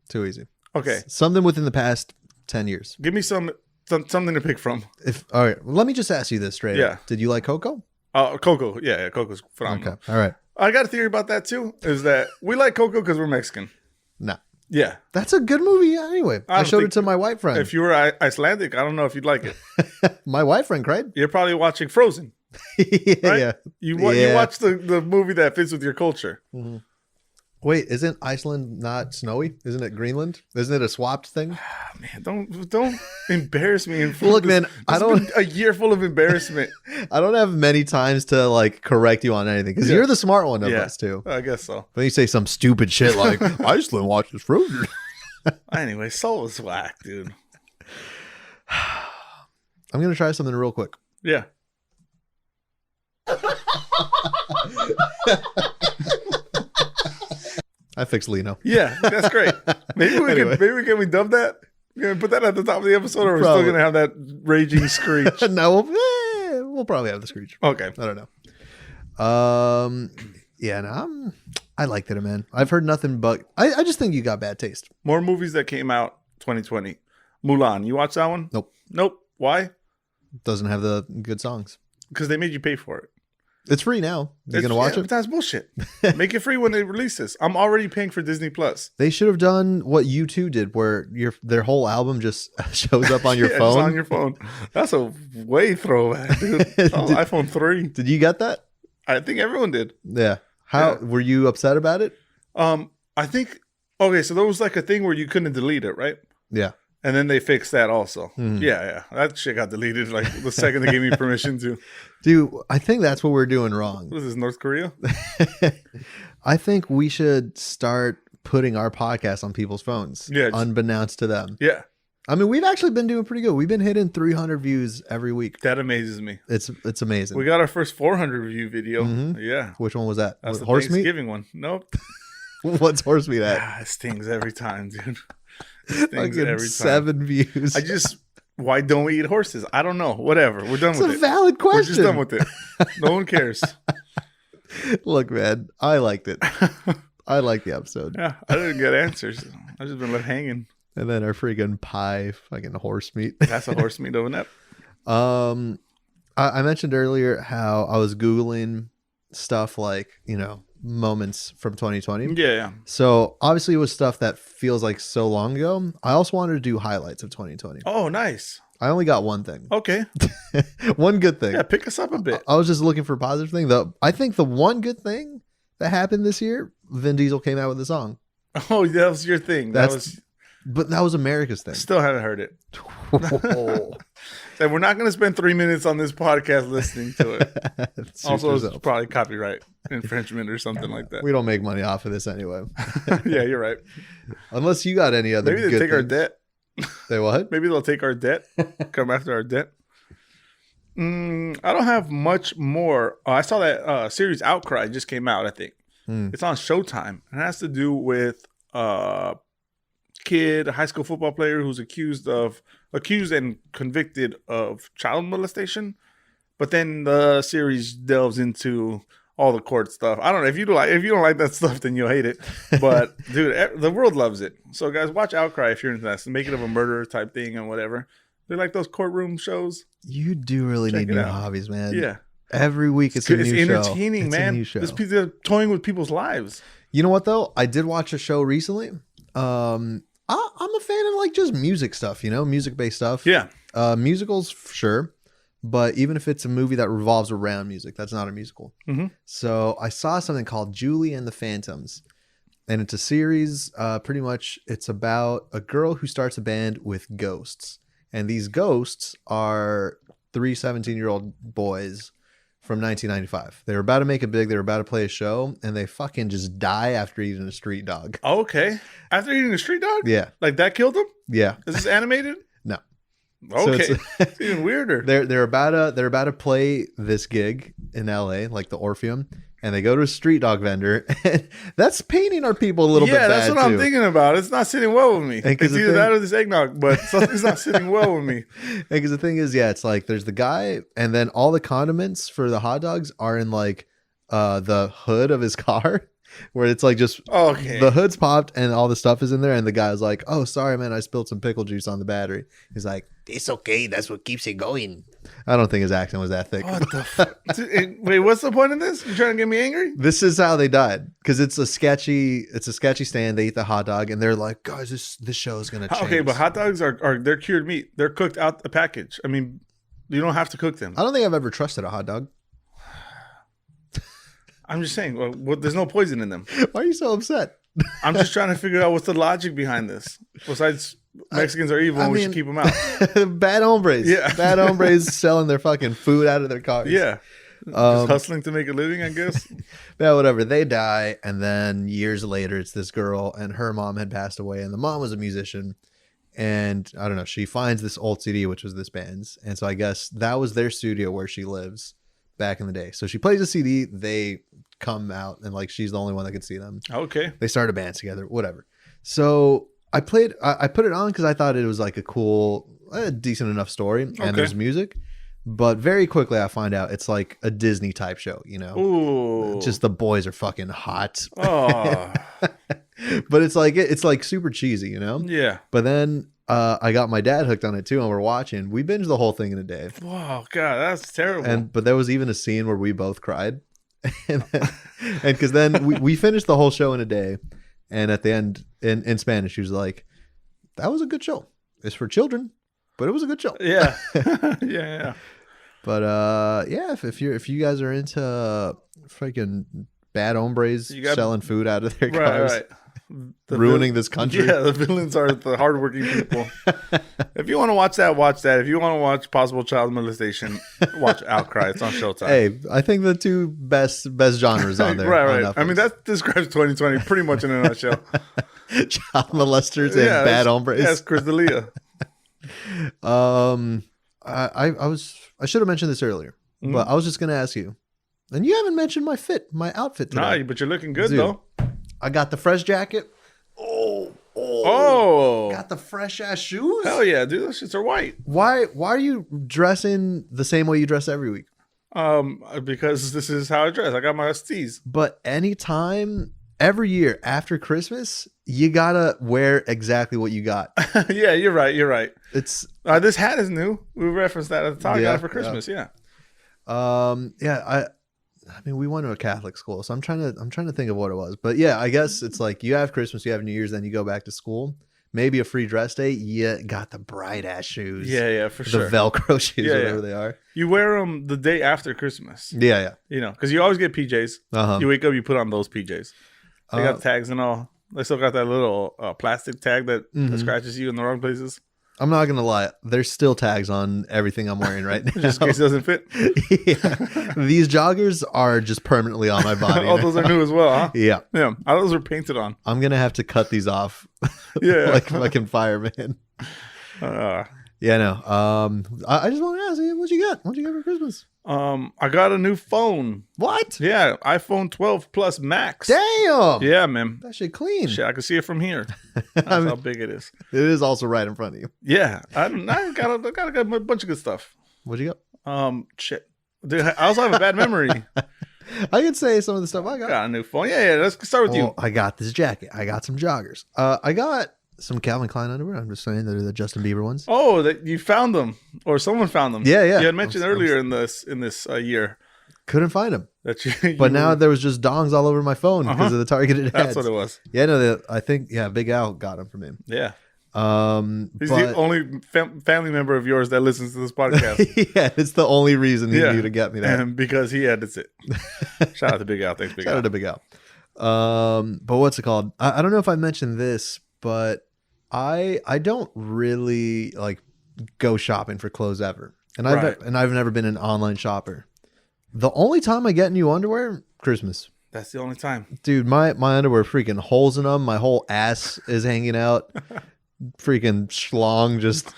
Too easy. Okay. Something within the past 10 years. Give me something to pick from. All right. Well, let me just ask you this straight up. Did you like Coco? Coco. Yeah, Coco's phenomenal. Okay. All right. I got a theory about that too, is that we like Coco because we're Mexican. No. Yeah. That's a good movie anyway. I showed it to my white friend. If you were Icelandic, I don't know if you'd like it. My white friend cried. You're probably watching Frozen. Right? Yeah. You watch the movie that fits with your culture. Mm-hmm. Wait, isn't Iceland not snowy? Isn't it Greenland? Isn't it a swapped thing? Man, don't embarrass me. Look, man, I don't. Been a year full of embarrassment. I don't have many times to like correct you on anything because you're the smart one of us too. I guess so. But you say some stupid shit like Iceland watches Frozen. Anyway, Soul is whack, dude. I'm gonna try something real quick. Yeah. I fixed Lino. Yeah, that's great. Maybe we dub that. We're gonna put that at the top of the episode, or we're still gonna have that raging screech. No, we'll probably have the screech. Okay, I don't know. Yeah, no, I liked it, man. I've heard nothing but I just think you got bad taste. More movies that came out 2020. Mulan, you watch that one? Nope. Why? Doesn't have the good songs. Because they made you pay for it. It's free now. You're going to watch it? But that's bullshit. Make it free when they release this. I'm already paying for Disney Plus. They should have done what U2 did, where their whole album just shows up on your phone. It's on your phone. That's a way throwback, dude. iPhone 3. Did you get that? I think everyone did. Yeah. Were you upset about it? I think, okay, so there was like a thing where you couldn't delete it, right? Yeah. And then they fixed that also. Mm-hmm. Yeah. That shit got deleted like the second they gave me permission to. Dude, I think that's what we're doing wrong. What is this, North Korea? I think we should start putting our podcast on people's phones. Yeah. Unbeknownst to them. Yeah. I mean, we've actually been doing pretty good. We've been hitting 300 views every week. That amazes me. It's amazing. We got our first 400 view video. Mm-hmm. Yeah. Which one was that? That's the horse Thanksgiving meat? one. Nope. What's horse meat at? It stings every time, dude. Things like every 7 views. Why don't we eat horses? I don't know. Whatever. We're done with it. It's a valid question. We're just done with it. No one cares. Look, man, I liked it. I liked the episode. Yeah, I didn't get answers. I've just been left hanging. And then our freaking pie, fucking horse meat. That's a horse meat over that. I mentioned earlier how I was Googling stuff like, moments from 2020. Yeah. So obviously it was stuff that feels like so long ago. I also wanted to do highlights of 2020. Oh, nice. I only got one thing. Okay. One good thing. Yeah, pick us up a bit. I was just looking for a positive thing. Though I think the one good thing that happened this year, Vin Diesel came out with a song. Oh, that was your thing. But that was America's thing. Still haven't heard it. And we're not going to spend 3 minutes on this podcast listening to it. Also, it's probably copyright infringement or something like that. We don't make money off of this anyway. Yeah, you're right. Unless you got any other. Maybe they take our debt. They what? Maybe they'll take our debt. Come after our debt. I don't have much more. I saw that series Outcry just came out, I think. It's on Showtime. It has to do with a high school football player who's accused and convicted of child molestation. But then the series delves into all the court stuff. I don't know if you don't like that stuff, then you'll hate it. But dude, the world loves it. So guys, watch Outcry if you're into that. Make it of a murder type thing and whatever. They like those courtroom shows. You do really need new hobbies, man. Yeah. Every week it's a new show. It's entertaining, man. They're toying with people's lives. You know what though? I did watch a show recently. I'm a fan of like just music stuff, music-based stuff. Yeah. Musicals, sure. But even if it's a movie that revolves around music, that's not a musical. Mm-hmm. So I saw something called Julie and the Phantoms. And it's a series. Pretty much it's about a girl who starts a band with ghosts. And these ghosts are 3 17-year-old boys from 1995. They were about to make it big. They were about to play a show. And they fucking just die after eating a street dog. Okay. After eating a street dog? Yeah. Like that killed them? Yeah. Is this animated? No. Okay. So it's even weirder. They're about to play this gig in LA, like the Orpheum, and they go to a street dog vendor. And that's painting our people a little bit bad, that's what I'm thinking about. It's not sitting well with me. It's either that or this eggnog, but something's not sitting well with me. Because the thing is, it's like there's the guy, and then all the condiments for the hot dogs are in like the hood of his car. Where it's like just the hood's popped and all the stuff is in there, and the guy's like, "Oh, sorry, man, I spilled some pickle juice on the battery." He's like, "It's okay. That's what keeps it going." I don't think his accent was that thick. What the fuck? Wait, what's the point of this? You trying to get me angry? This is how they died, because it's a sketchy stand. They eat the hot dog, and they're like, "Guys, this show is gonna change." Okay, but hot dogs are they're cured meat. They're cooked out the package. I mean, you don't have to cook them. I don't think I've ever trusted a hot dog. I'm just saying, well, there's no poison in them. Why are you so upset? I'm just trying to figure out what's the logic behind this. Besides, Mexicans are evil and we should keep them out. Bad hombres. Yeah. Bad hombres selling their fucking food out of their cars. Yeah. Just hustling to make a living, I guess. Yeah, whatever. They die, and then years later, it's this girl, and her mom had passed away, and the mom was a musician. And I don't know, she finds this old CD, which was this band's. And so I guess that was their studio where she lives back in the day. So she plays a CD. They come out, and like she's the only one that could see them. Okay. They start a band together, whatever. So I put it on because I thought it was like a cool, decent enough story, and there's music. But very quickly I find out it's like a Disney type show, you know. Ooh. Just the boys are fucking hot. Oh. But it's like super cheesy, you know? Yeah. But then I got my dad hooked on it too, and we're watching. We binged the whole thing in a day. Wow, God, that's terrible. But there was even a scene where we both cried. and because then we finished the whole show in a day, and at the end in Spanish she was like, "That was a good show. It's for children, but it was a good show." Yeah. Yeah. But if you guys are into freaking bad hombres selling food out of their cars, right. Ruining this country. Yeah, the villains are the hardworking people. If you want to watch that, watch that. If you want to watch possible child molestation, watch Outcry. It's on Showtime. Hey, I think the two best genres on there. Right. I mean, that describes 2020 pretty much in a nutshell. Child molesters and bad hombres. Yes, Chris Delia. I should have mentioned this earlier, but I was just going to ask you, and you haven't mentioned my outfit today. Nah, but you're looking good, Dude, though. I got the fresh jacket. Oh. Got the fresh ass shoes. Hell yeah, dude. Those shits are white. Why are you dressing the same way you dress every week? Because this is how I dress. I got my STs. But anytime, every year after Christmas, you gotta wear exactly what you got. Yeah, you're right. It's this hat is new. We referenced that at the time. I got it for Christmas. Yeah. I mean, we went to a Catholic school, so I'm trying to think of what it was. But yeah, I guess it's like you have Christmas, you have New Year's, then you go back to school. Maybe a free dress day. You got the bright ass shoes. Yeah, for sure. The Velcro shoes, whatever they are. You wear them the day after Christmas. Yeah. You know, because you always get PJs. Uh-huh. You wake up, you put on those PJs. They got tags and all. They still got that little plastic tag that scratches you in the wrong places. I'm not gonna lie. There's still tags on everything I'm wearing right now, just in case it doesn't fit. Yeah. These joggers are just permanently on my body. Oh, those are new as well, huh? Yeah. Those are painted on. I'm gonna have to cut these off. Yeah, like fucking fireman. Yeah, no. I just want to ask you, what you got? What you got for Christmas? I got a new phone. What? Yeah, iPhone 12 Plus Max. Damn. Yeah, man. That shit clean. Shit, I can see it from here. That's how big it is. It is also right in front of you. Yeah, I got a bunch of good stuff. What you got? Shit, dude. I also have a bad memory. I could say some of the stuff I got. Got a new phone. Yeah. Let's start with you. I got this jacket. I got some joggers. I got some Calvin Klein underwear. I'm just saying they're the Justin Bieber ones. Oh, that you found them, or someone found them. Yeah. You had mentioned earlier in this year. Couldn't find them. That but now there was just dongs all over my phone because of the targeted ads. That's what it was. Yeah, no, I think Big Al got them from him. Yeah. He's the only family member of yours that listens to this podcast. Yeah, it's the only reason he knew to get me that. And because he edits it. Shout out to Big Al. Thanks, Big Al. Shout out to Big Al. But what's it called? I don't know if I mentioned this, but I don't really like go shopping for clothes ever. And I've never been an online shopper. The only time I get new underwear, Christmas. That's the only time. Dude, my underwear freaking holes in them. My whole ass is hanging out. freaking schlong just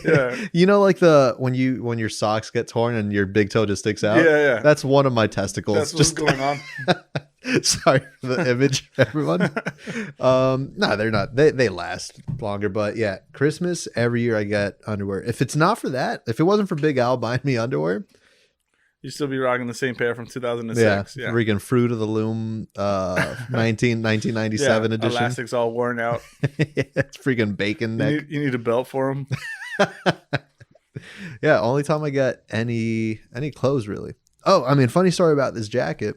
Yeah. you know, like when your socks get torn and your big toe just sticks out. Yeah. That's one of my testicles. That's what's going on. Sorry for the image, everyone. No, they're not. They last longer, but yeah, Christmas every year I get underwear. If it's not for that, if it wasn't for Big Al buying me underwear, You still be rocking the same pair from 2006. yeah. Freaking Fruit of the Loom 1997 edition. Elastic's all worn out. It's freaking bacon neck. You need a belt for them. Yeah, only time I get any clothes really. Oh, I mean, funny story about this jacket.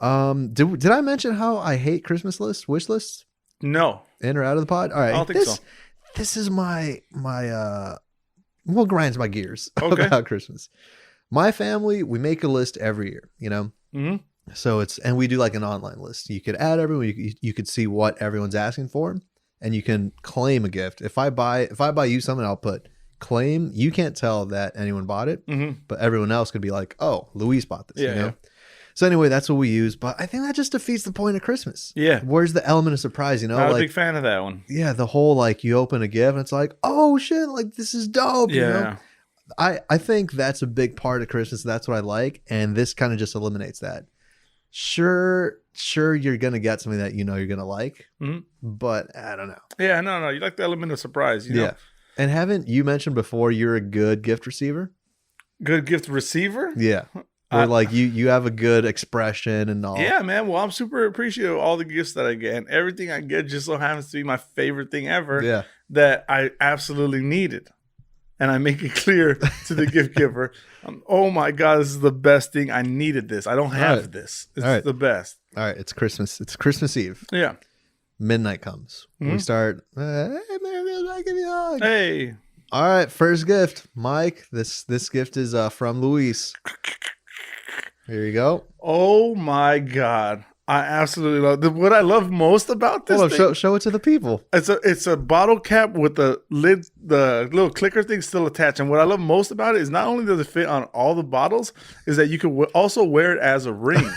Did I mention how I hate Christmas lists, wish lists? No. In or out of the pod? All right. I don't think so. This is my what grinds my gears about Christmas. My family, we make a list every year, you know? Mm-hmm. So and we do like an online list. You could add everyone, you could see what everyone's asking for, and you can claim a gift. If I buy you something, I'll put claim. You can't tell that anyone bought it, but everyone else could be like, oh, Luis bought this, you know? Yeah. So anyway, that's what we use. But I think that just defeats the point of Christmas. Yeah. Where's the element of surprise, you know? Not a big fan of that one. Yeah, the whole like you open a gift and it's like, oh shit, like this is dope. Yeah. You know? I think that's a big part of Christmas. That's what I like. And this kind of just eliminates that. Sure, you're going to get something that you know you're going to like. But I don't know. Yeah, no. You like the element of surprise, you know? Yeah. And haven't you mentioned before you're a good gift receiver? Good gift receiver? Yeah. Or like you have a good expression and all. Yeah, man. Well, I'm super appreciative of all the gifts that I get. And everything I get just so happens to be my favorite thing ever that I absolutely needed. And I make it clear to the gift giver, oh my God, this is the best thing. I needed this. I don't have this. It's the best. All right. It's Christmas. It's Christmas Eve. Yeah. Midnight comes. We start, hey, Merry give you a hug. Hey. All right. First gift. Mike, this gift is from Luis. Here you go. Oh my God. I absolutely love what I love most about this thing. Show it to the people. It's a bottle cap with the lid, the little clicker thing still attached. And what I love most about it is not only does it fit on all the bottles, is that you can also wear it as a ring.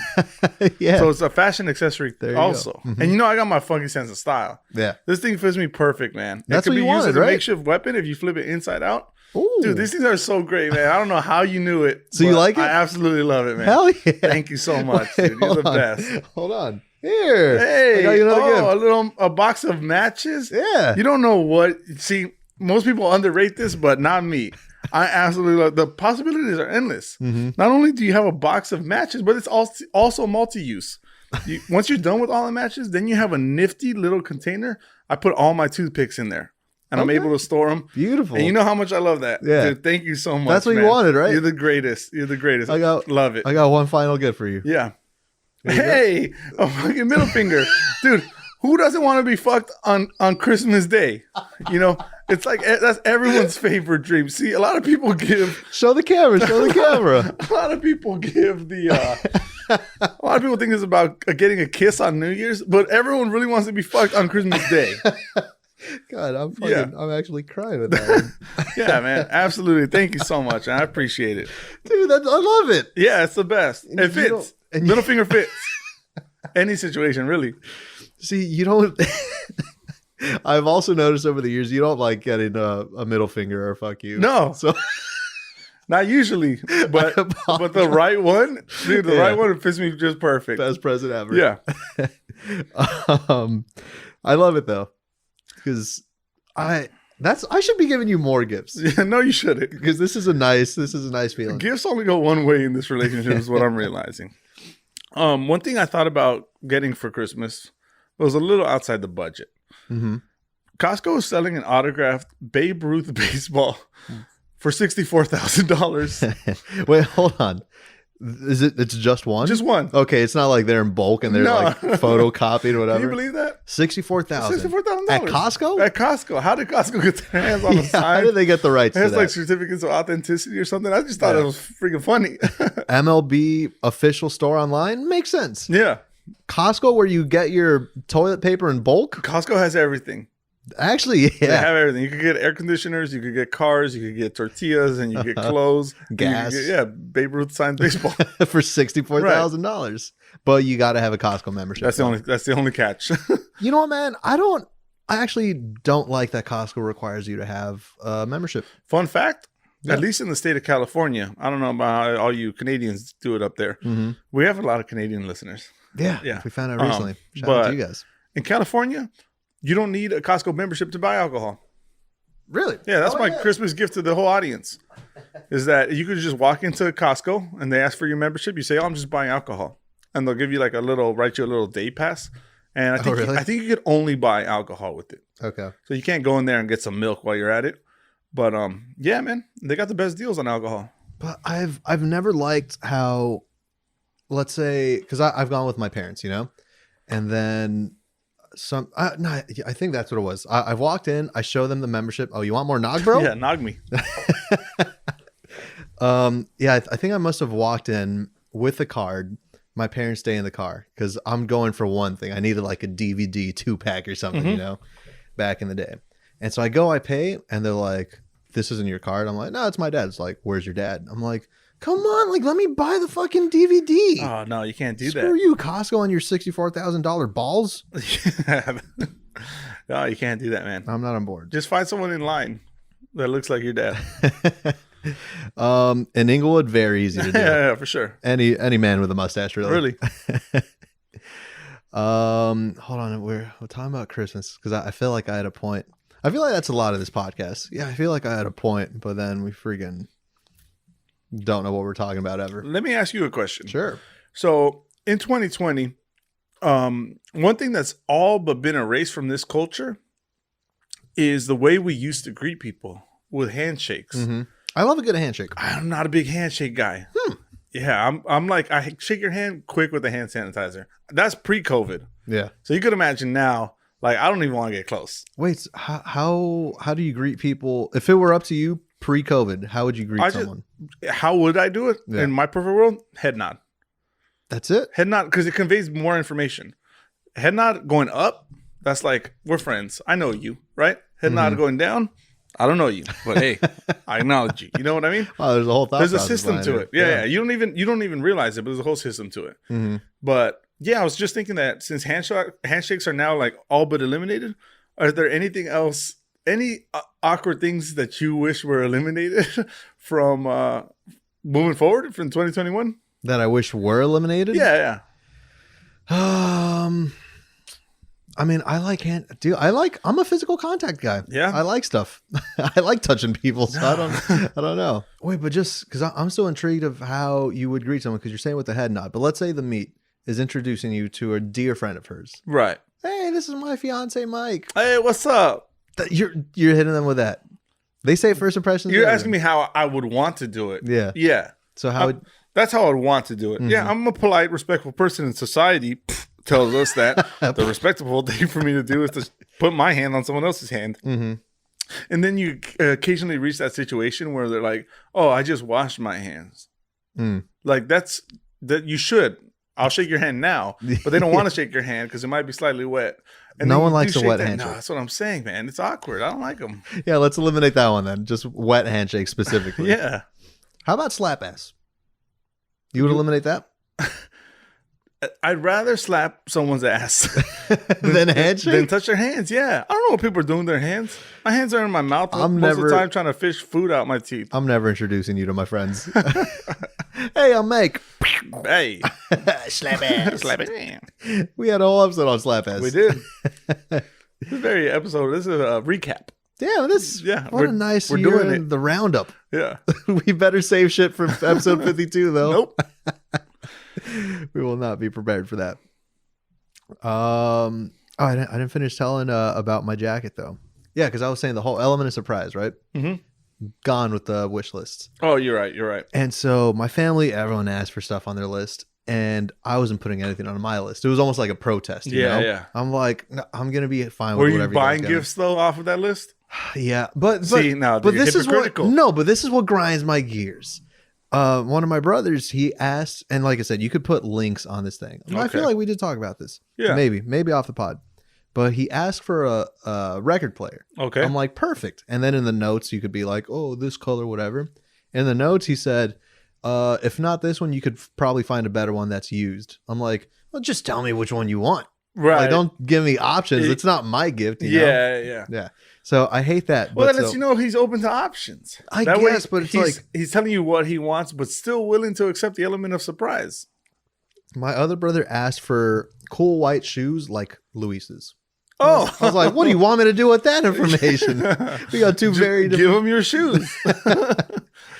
Yeah. So it's a fashion accessory also. Mm-hmm. And you know I got my funky sense of style. Yeah. This thing fits me perfect, man. That's it could what be you used wanted, as a right? makeshift weapon if you flip it inside out. Ooh. Dude, these things are so great, man. I don't know how you knew it. So you like it? I absolutely love it, man. Hell yeah. Thank you so much, dude. You're the best. Hold on. Here. Hey, I got you another gift. A box of matches? Yeah. You don't know what. See, most people underrate this, but not me. I absolutely love the possibilities are endless. Not only do you have a box of matches, but it's also multi-use. Once you're done with all the matches, then you have a nifty little container. I put all my toothpicks in there. And I'm able to store them. Beautiful. And you know how much I love that. Yeah. Dude, thank you so much. That's what you wanted, right? You're the greatest. You're the greatest. Love it. I got one final gift for you. Yeah. Hey, a fucking middle finger. Dude, who doesn't want to be fucked on Christmas Day? You know, it's like that's everyone's favorite dream. See, a lot of people give. Show the camera. A lot of people give a lot of people think it's about getting a kiss on New Year's, but everyone really wants to be fucked on Christmas Day. God, I'm actually crying with that one. Yeah, man. Absolutely. Thank you so much. I appreciate it. Dude, I love it. Yeah, it's the best. It fits. Middle finger fits. Any situation, really. See, you don't... I've also noticed over the years, you don't like getting a middle finger or fuck you. No. So... Not usually, but the right one, dude, right one fits me just perfect. Best present ever. Yeah. I love it though. Because I should be giving you more gifts. Yeah, no, you shouldn't. Because this is a nice feeling. Gifts only go one way in this relationship is what I'm realizing. One thing I thought about getting for Christmas was a little outside the budget. Costco is selling an autographed Babe Ruth baseball for $64,000. Wait, hold on. It's just one? Just one. Okay, it's not like they're in bulk and they're like photocopied or whatever. Can you believe that? $64,000. $64,000 at Costco? At Costco. How did Costco get their hands on the sign? How did they get the rights it to has that? like certificates of authenticity or something. I just thought it was freaking funny. MLB official store online? Makes sense. Yeah. Costco, where you get your toilet paper in bulk? Costco has everything. Actually, yeah. They have everything. You could get air conditioners, you could get cars, you could get tortillas, and you could get clothes. Gas. Babe Ruth signed baseball. For $64,000. Right. But you got to have a Costco membership. That's the only catch. You know what, man? I don't I actually don't like that Costco requires you to have a membership. Fun fact, Yeah. at least in the state of California, I don't know about how all you Canadians do it up there. Mm-hmm. We have a lot of Canadian listeners. Yeah. Yeah. We found out recently. Shout out but to you guys. in California, you don't need a Costco membership to buy alcohol. Really? Yeah, that's my Christmas gift to the whole audience. Is that you could just walk into Costco and they ask for your membership. You say, "Oh, I'm just buying alcohol," and they'll give you like write you a little day pass. And I think really? I think you could only buy alcohol with it. Okay. So you can't go in there and get some milk while you're at it. But yeah, man, they got the best deals on alcohol. But I've never liked how, let's say, because I've gone with my parents, you know, and then I think that's what it was. I've walked in, I show them the membership. Oh, you want more nog, bro? Yeah, nog me. Yeah, I think I must have walked in with the card. My parents stay in the car because I'm going for one thing. I needed like a DVD 2-pack or something, you know, back in the day. And so I go, I pay, and they're like, "This isn't your card." I'm like, "No, it's my dad's." Like, "Where's your dad?" I'm like, "Come on, like, let me buy the fucking DVD." Oh no, you can't do Screw you, Costco, and your $64,000 balls. that. No, you can't do that, man. I'm not on board. Just find someone in line that looks like your dad. In Inglewood, very easy to do. Yeah, for sure. Any man with a mustache, really. Really. Hold on, we're talking about Christmas because I feel like I had a point. I feel like that's a lot of this podcast. Yeah, I feel like I had a point, but then we freaking don't know what we're talking about ever. Let me ask you a question. Sure. So in 2020, one thing that's all but been erased from this culture is the way we used to greet people with handshakes. Mm-hmm. I love a good handshake. I'm not a big handshake guy. Yeah, I'm like, I shake your hand quick with the hand sanitizer. That's pre-COVID. Yeah. So you could imagine now, like, I don't even want to get close. Wait, how do you greet people? If it were up to you pre-COVID, how would you greet someone? How would I do it? Yeah. In my perfect world, head nod. That's it? Head nod, because it conveys more information. Head nod going up, that's like, we're friends. I know you, right? Head nod going down, I don't know you, but hey, I acknowledge you. You know what I mean? Oh, there's a whole thought. There's a system to it. Yeah. You don't even realize it, but there's a whole system to it. Mm-hmm. But yeah, I was just thinking that since handshakes are now like all but eliminated, are there anything else, any awkward things that you wish were eliminated from moving forward from 2021? That I wish were eliminated? Yeah. I mean, I'm a physical contact guy. Yeah. I like stuff. I like touching people. So I don't know. Wait, but just because I'm still intrigued of how you would greet someone, because you're saying with the head nod, but let's say the meet is introducing you to a dear friend of hers. Right. Hey, this is my fiance, Mike. Hey, what's up? You're hitting them with that. They say first impressions. You're asking me how I would want to do it. Yeah. Yeah. So how would... That's how I would want to do it. Mm-hmm. Yeah, I'm a polite, respectful person in society. Tells us that the respectable thing for me to do is to put my hand on someone else's hand. Mm-hmm. And then you occasionally reach that situation where they're like, "Oh, I just washed my hands." Like that you should. I'll shake your hand now, but they don't want to shake your hand because it might be slightly wet. And no one likes a wet handshake. No, that's what I'm saying, man. It's awkward. I don't like them. Yeah, let's eliminate that one then. Just wet handshake specifically. Yeah. How about slap ass? You would eliminate that? I'd rather slap someone's ass than handshake? Than touch their hands. Yeah. I don't know what people are doing with their hands. My hands are in my mouth most of the time trying to fish food out my teeth. I'm never introducing you to my friends. Hey, I'm Mike. Hey. Slap ass. Slap it. We had a whole episode on slap ass. We did. This is a recap. Yeah, what a nice we're year doing in the roundup. Yeah. We better save shit for episode 52 though. Nope. We will not be prepared for that. I didn't finish telling about my jacket though. Yeah, because I was saying the whole element of surprise, right? Mm-hmm. Gone with the wish lists. Oh, you're right. And so my family, everyone asked for stuff on their list, and I wasn't putting anything on my list. It was almost like a protest. You know? Yeah. I'm like, no, I'm gonna be fine with whatever. Were you buying gifts though off of that list? Yeah, but see now, but this hypocritical. But this is what grinds my gears. One of my brothers, he asked, and like I said, you could put links on this thing. Okay. I feel like we did talk about this. Yeah, maybe off the pod. But he asked for a record player. Okay, I'm like, perfect. And then in the notes, you could be like, oh, this color, whatever. In the notes, he said, if not this one, you could probably find a better one that's used. I'm like, well, just tell me which one you want. Right. Like, don't give me options. It's not my gift. You know? Yeah. Yeah. So I hate that. Well, but that lets you know he's open to options. I that guess, way, but it's he's telling you what he wants, but still willing to accept the element of surprise. my other brother asked for cool white shoes like Luis's. Oh, I was like, what do you want me to do with that information? We got two very give different. him your shoes.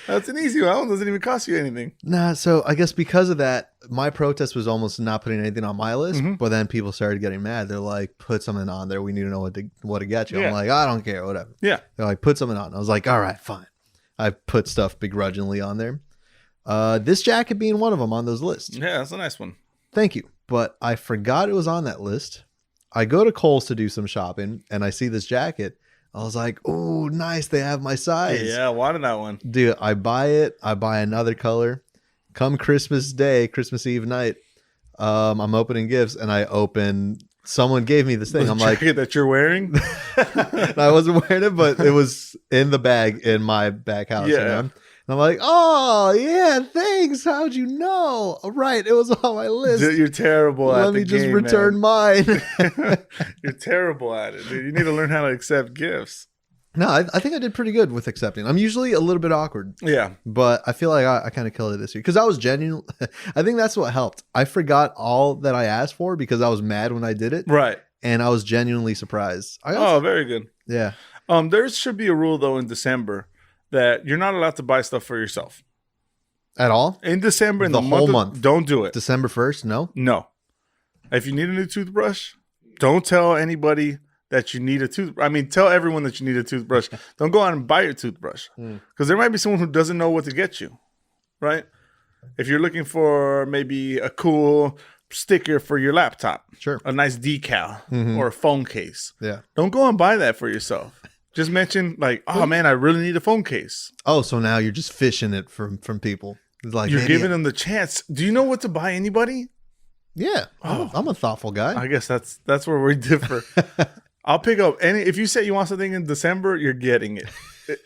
That's an easy one. That one doesn't even cost you anything. Nah, so I guess because of that, my protest was almost not putting anything on my list. Mm-hmm. But then people started getting mad. They're like, put something on there. We need to know what to get you. Yeah. I'm like, I don't care, whatever. Yeah. They're like, put something on. I was like, all right, fine. I put stuff begrudgingly on there. This jacket being one of them on those lists. Yeah, that's a nice one. Thank you. But I forgot it was on that list. I go to Kohl's to do some shopping and I see this jacket. I was like, oh, nice. They have my size. Yeah, I wanted that one. Dude, I buy it. I buy another color. Come Christmas Day, Christmas Eve night, I'm opening gifts and someone gave me this thing. The I'm like, jacket that you're wearing? I wasn't wearing it, but it was in the bag in my back house. Yeah. You know? And I'm like, oh, yeah, thanks. How'd you know? Right. It was on my list. Dude, you're terrible at Let me the just game, return mine. man. You're terrible at it, dude. You need to learn how to accept gifts. No, I think I did pretty good with accepting. I'm usually a little bit awkward, Yeah. but I feel like I kind of killed it this year because I was genuine. I think that's what helped. I forgot all that I asked for because I was mad when I did it, Right. and I was genuinely surprised. Oh, very good. Yeah. There should be a rule, though, in December that you're not allowed to buy stuff for yourself. At all? In December, in The the whole month. month. Don't do it. December 1st? No? No. If you need a new toothbrush, don't tell anybody that you need a toothbrush. I mean, tell everyone that you need a toothbrush. Don't go out and buy your toothbrush. Because there might be someone who doesn't know what to get you, right? If you're looking for maybe a cool sticker for your laptop, Sure. a nice decal or a phone case, Yeah. don't go and buy that for yourself. Just mention like, oh man, I really need a phone case. Oh, so now you're just fishing it from people. It's like You're maybe giving them the chance. Do you know what to buy anybody? Yeah. I'm a thoughtful guy. I guess that's where we differ. I'll pick up any. If you say you want something in December, you're getting it.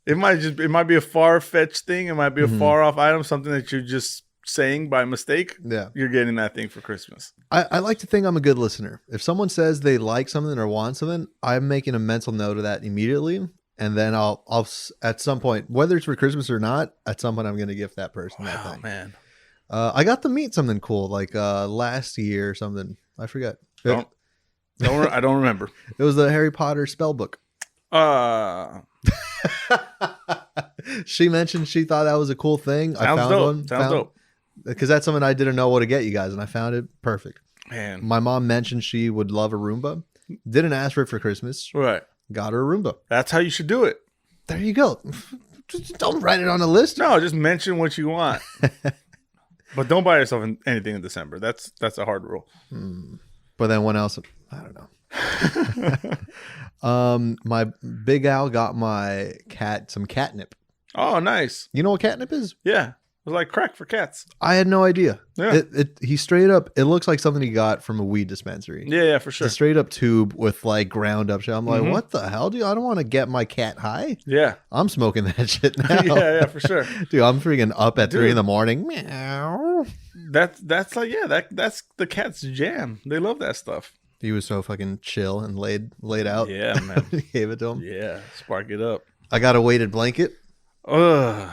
It might be a far fetched thing. It might be a far off item, something that you're just saying by mistake. Yeah. You're getting that thing for Christmas. I like to think I'm a good listener. If someone says they like something or want something, I'm making a mental note of that immediately. And then I'll at some point, whether it's for Christmas or not, at some point I'm going to gift that person that Oh thing. man, I got to meet something cool like last year or something. I forget. I don't remember. It was the Harry Potter spell book. She mentioned she thought that was a cool thing. I found dope. one. Sounds dope. Because that's something I didn't know what to get you guys, and I found it perfect. Man, My mom mentioned she would love a Roomba. Didn't ask for it for Christmas. right. Got her a Roomba. That's how you should do it. There you go. Just don't write it on a list. No, just mention what you want. But don't buy yourself anything in December. That's a hard rule. But then when else? I don't know. My big Al got my cat some catnip. Oh, nice. You know what catnip is? Yeah. It was like crack for cats. I had no idea. Yeah. He straight up, it looks like something he got from a weed dispensary. Yeah, for It's sure. a straight up tube with like ground up shit. I'm like, what the hell, dude? I don't want to get my cat high. Yeah. I'm smoking that shit now. yeah, for sure. Dude, I'm freaking up at 3 Dude. in the morning. Meow. That's like that's the cat's jam. They love that stuff. He was so fucking chill and laid out. Yeah, man. He gave it to him. Yeah, spark it up. I got a weighted blanket. Ugh.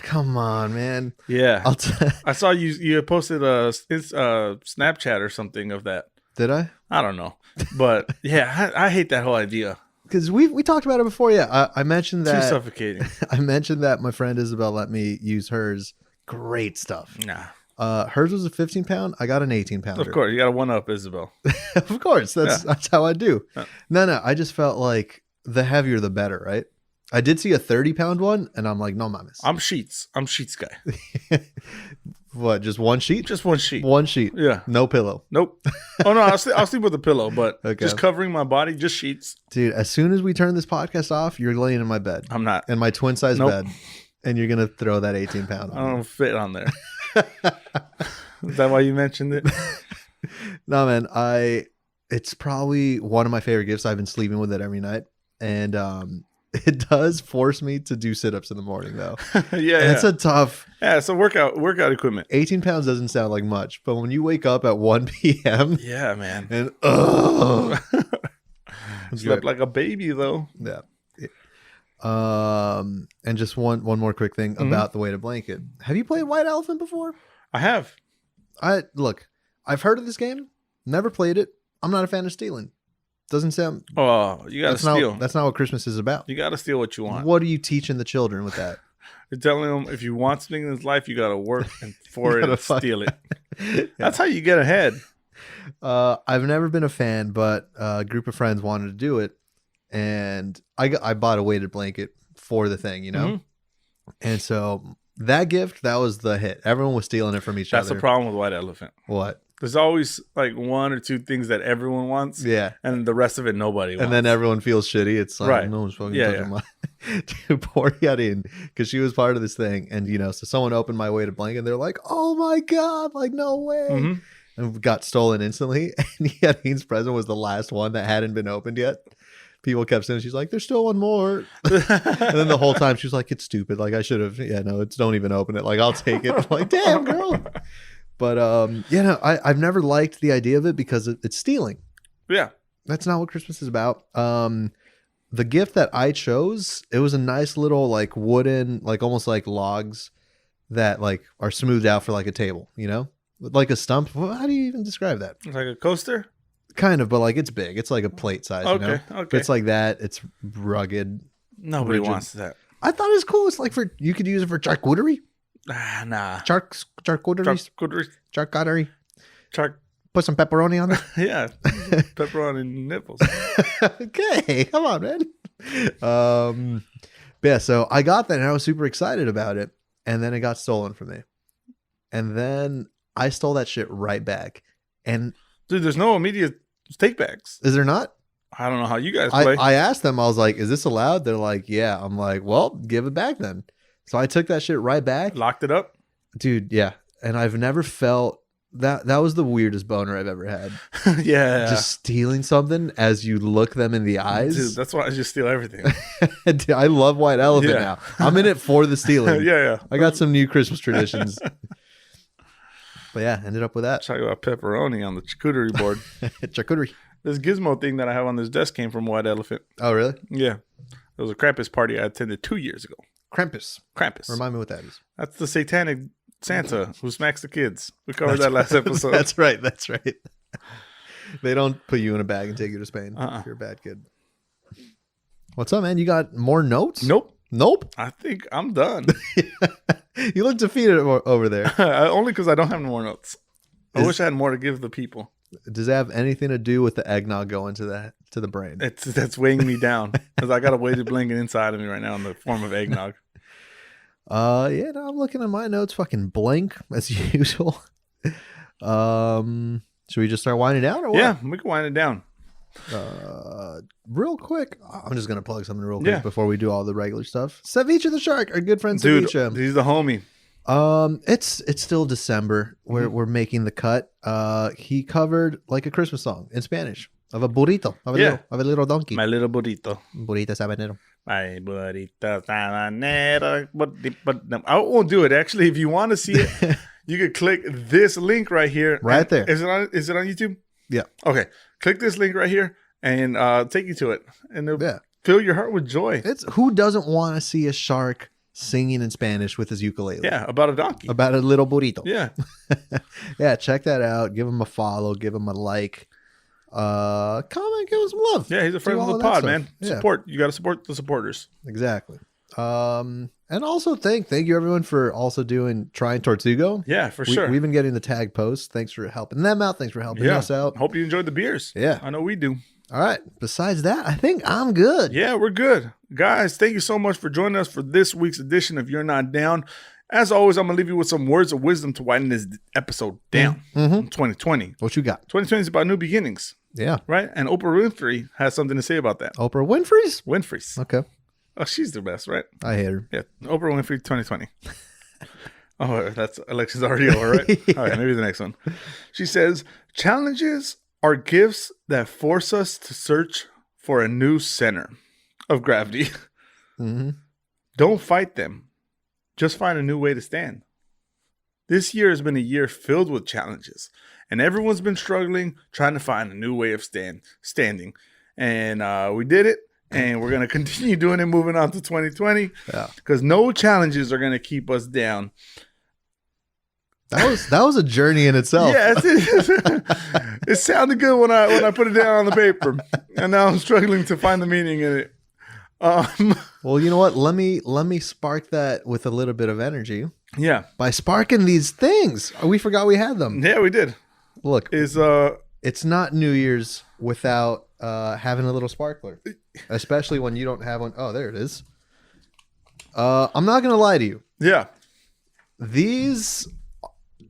Come on, man. Yeah. I'll I saw you posted a Snapchat or something of that. Did I? I don't know, but yeah, I hate that whole idea. Because we talked about it before. Yeah, I mentioned Too that. suffocating. I mentioned that my friend Isabel let me use hers. Great stuff. Nah. Hers was a 15-pound. I got an 18-pounder. Of course, you got to one up Isabel. Of course, that's how I do. Yeah. No, I just felt like the heavier the better, right? I did see a 30-pound one, and I'm like, no mames. I'm sheets guy. What? Just one sheet? Just one sheet. One sheet. Yeah. No pillow. Nope. Oh no, I'll sleep with a pillow, but Okay. just covering my body, just sheets. Dude, as soon as we turn this podcast off, you're laying in my bed. I'm not. In my twin size Nope. bed, and you're gonna throw that 18-pound I on. don't fit on there. Is that why you mentioned it? No, man. It's probably one of my favorite gifts. I've been sleeping with it every night, and It does force me to do sit-ups in the morning, though. Yeah, It's a tough. Yeah, so workout equipment. 18 pounds doesn't sound like much, but when you wake up at 1 p.m. Yeah, man. and Slept like a baby though. Yeah. And just one more quick thing about the weighted blanket. Have you played White Elephant before? I have. I've heard of this game, never played it. I'm not a fan of stealing. Doesn't sound. Oh, you gotta steal. That's not what Christmas is about. You gotta steal what you want. What are you teaching the children with that? You're telling them if you want something in this life, you gotta work for it and steal it. Yeah. That's how you get ahead. I've never been a fan, but a group of friends wanted to do it, and I bought a weighted blanket for the thing, you know. Mm-hmm. And so that gift, that was the hit. Everyone was stealing it from each other. That's the problem with White Elephant. What? There's always like one or two things that everyone wants. Yeah. And the rest of it, nobody wants. And then everyone feels shitty. It's like, right. No one's fucking touching my... Dude, poor Yadin, because she was part of this thing. And, you know, so someone opened my weighted blanket and they're like, oh my God, like, no way. Mm-hmm. And got stolen instantly. And Yadin's present was the last one that hadn't been opened yet. People kept saying, she's like, there's still one more. And then the whole time she was like, it's stupid. Like, I should have, don't even open it. Like, I'll take it. I'm like, damn, girl. But, I've never liked the idea of it because it's stealing. Yeah. That's not what Christmas is about. The gift that I chose, it was a nice little, like, wooden, like, almost like logs that, like, are smoothed out for, like, a table, you know? Like a stump. How do you even describe that? Like a coaster? Kind of, but, like, it's big. It's like a plate size, you know? Okay. It's like that. It's rugged. Nobody wants that. I thought it was cool. It's like you could use it for charcuterie. Nah. Charcuterie. Put some pepperoni on it. Yeah. Pepperoni nipples. Okay. Come on, man. Yeah, so I got that and I was super excited about it. And then it got stolen from me. And then I stole that shit right back. And dude, there's no immediate take backs. Is there not? I don't know how you guys play. I asked them, I was like, is this allowed? They're like, yeah. I'm like, well, give it back then. So I took that shit right back. Locked it up? Dude, yeah. And I've never felt that was the weirdest boner I've ever had. Yeah. Just stealing something as you look them in the eyes. Dude, that's why I just steal everything. Dude, I love White Elephant now. I'm in it for the stealing. Yeah. I got some new Christmas traditions. But yeah, ended up with that. Talk about pepperoni on the charcuterie board. Charcuterie. This gizmo thing that I have on this desk came from White Elephant. Oh, really? Yeah. It was a Krampus party I attended 2 years ago. Krampus. Remind me what that is. That's the satanic Santa who smacks the kids. We covered that last episode. That's right. They don't put you in a bag and take you to Spain. If you're a bad kid. What's up, man? You got more notes? Nope. I think I'm done. You look defeated over there. Only because I don't have no more notes. I wish I had more to give the people. Does it have anything to do with the eggnog going to the brain? That's weighing me down because I got a weighted blanket inside of me right now in the form of eggnog. I'm looking at my notes, fucking blank as usual. Should we just start winding down or what? Yeah, we can wind it down. Real quick, I'm just gonna plug something real quick before we do all the regular stuff. Ceviche the Shark, our good friend Ceviche. Dude, he's the homie. It's still December. We're making the cut. He covered like a Christmas song in Spanish of a burrito, of a little donkey. My little burrito. Burrito sabanero. My burrito sabanero. But I won't do it. Actually, if you want to see it, you could click this link right here. Right there. Is it on YouTube? Yeah. Okay. Click this link right here and take you to it. And it'll fill your heart with joy. Who doesn't want to see a shark singing in Spanish with his ukulele? Yeah, about a donkey. About a little burrito. Yeah. Yeah, check that out. Give him a follow. Give him a like. Comment, give him some love. Yeah, he's a friend of the pod, man. Yeah. Support. You got to support the supporters. Exactly. And also thank you everyone for also trying Tortugo. Yeah, for sure. We've been getting the tag posts. Thanks for helping them out. Thanks for helping us out. Hope you enjoyed the beers. Yeah. I know we do. All right. Besides that, I think I'm good. Yeah, we're good. Guys, thank you so much for joining us for this week's edition of You're Not Down. As always, I'm going to leave you with some words of wisdom to widen this episode down. 2020. What you got? 2020 is about new beginnings. Yeah. Right? And Oprah Winfrey has something to say about that. Oprah Winfrey's? Winfrey's. Okay. Oh, she's the best, right? I hate her. Yeah. Oprah Winfrey 2020. Oh, that's election's already over, right? Yeah. All right, maybe the next one. She says, challenges are gifts that force us to search for a new center of gravity. Mm-hmm. Don't fight them. Just find a new way to stand. This year has been a year filled with challenges, and everyone's been struggling, trying to find a new way of standing. And we did it, and we're going to continue doing it moving on to 2020 because no challenges are going to keep us down. That was a journey in itself. Yeah, it sounded good when I put it down on the paper, and now I'm struggling to find the meaning in it. Well, you know what? Let me spark that with a little bit of energy. Yeah, by sparking these things. We forgot we had them. Yeah, we did. Look, it's not New Year's without having a little sparkler, especially when you don't have one. Oh, there it is. I'm not gonna lie to you. Yeah, these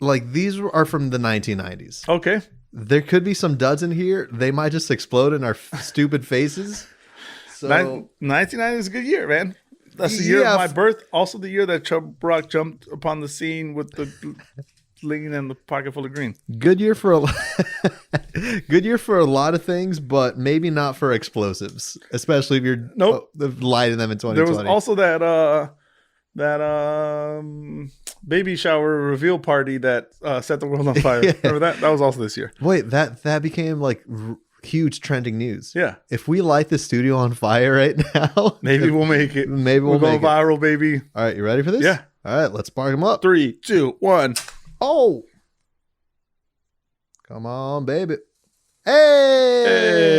are from the 1990s. Okay, there could be some duds in here. They might just explode in our stupid faces. So 1990 is a good year, man. That's the year of my birth. Also the year that Brock jumped upon the scene with the lean and the pocket full of green. Good year for a lot of things, but maybe not for explosives, especially if you're lighting them in 2020. There was also that baby shower reveal party that set the world on fire. Yeah. Remember that? That was also this year. Wait, that became like huge trending news. Yeah. If we light the studio on fire right now, maybe we'll make it. Maybe we'll go make viral, baby. All right, you ready for this? Yeah. All right, let's spark them up. 3, 2, 1. Oh. Come on, baby. Hey.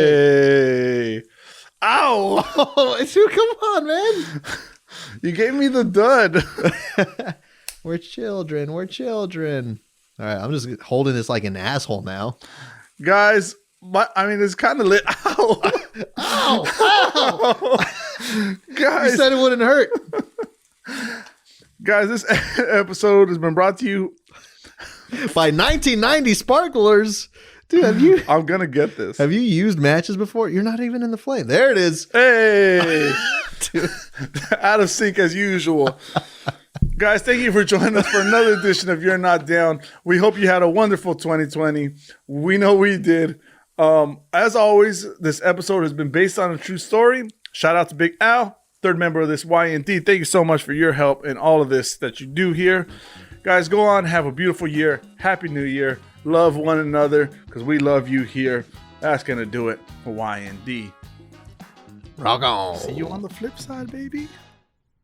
Ow. Oh, dude, come on, man. You gave me the dud. We're children. All right, I'm just holding this like an asshole now. Guys, it's kind of lit. Ow. Ow. Guys. You said it wouldn't hurt. Guys, this episode has been brought to you by 1990 sparklers. Dude, I'm going to get this. Have you used matches before? You're not even in the flame. There it is. Hey. Dude. Out of sync as usual. Guys, thank you for joining us for another edition of You're Not Down. We hope you had a wonderful 2020. We know we did. As always, this episode has been based on a true story. Shout out to Big Al, third member of this YND. Thank you so much for your help in all of this that you do here. Guys, go on, have a beautiful year. Happy New Year. Love one another because we love you here. That's going to do it for YND. Rock on. See you on the flip side, baby.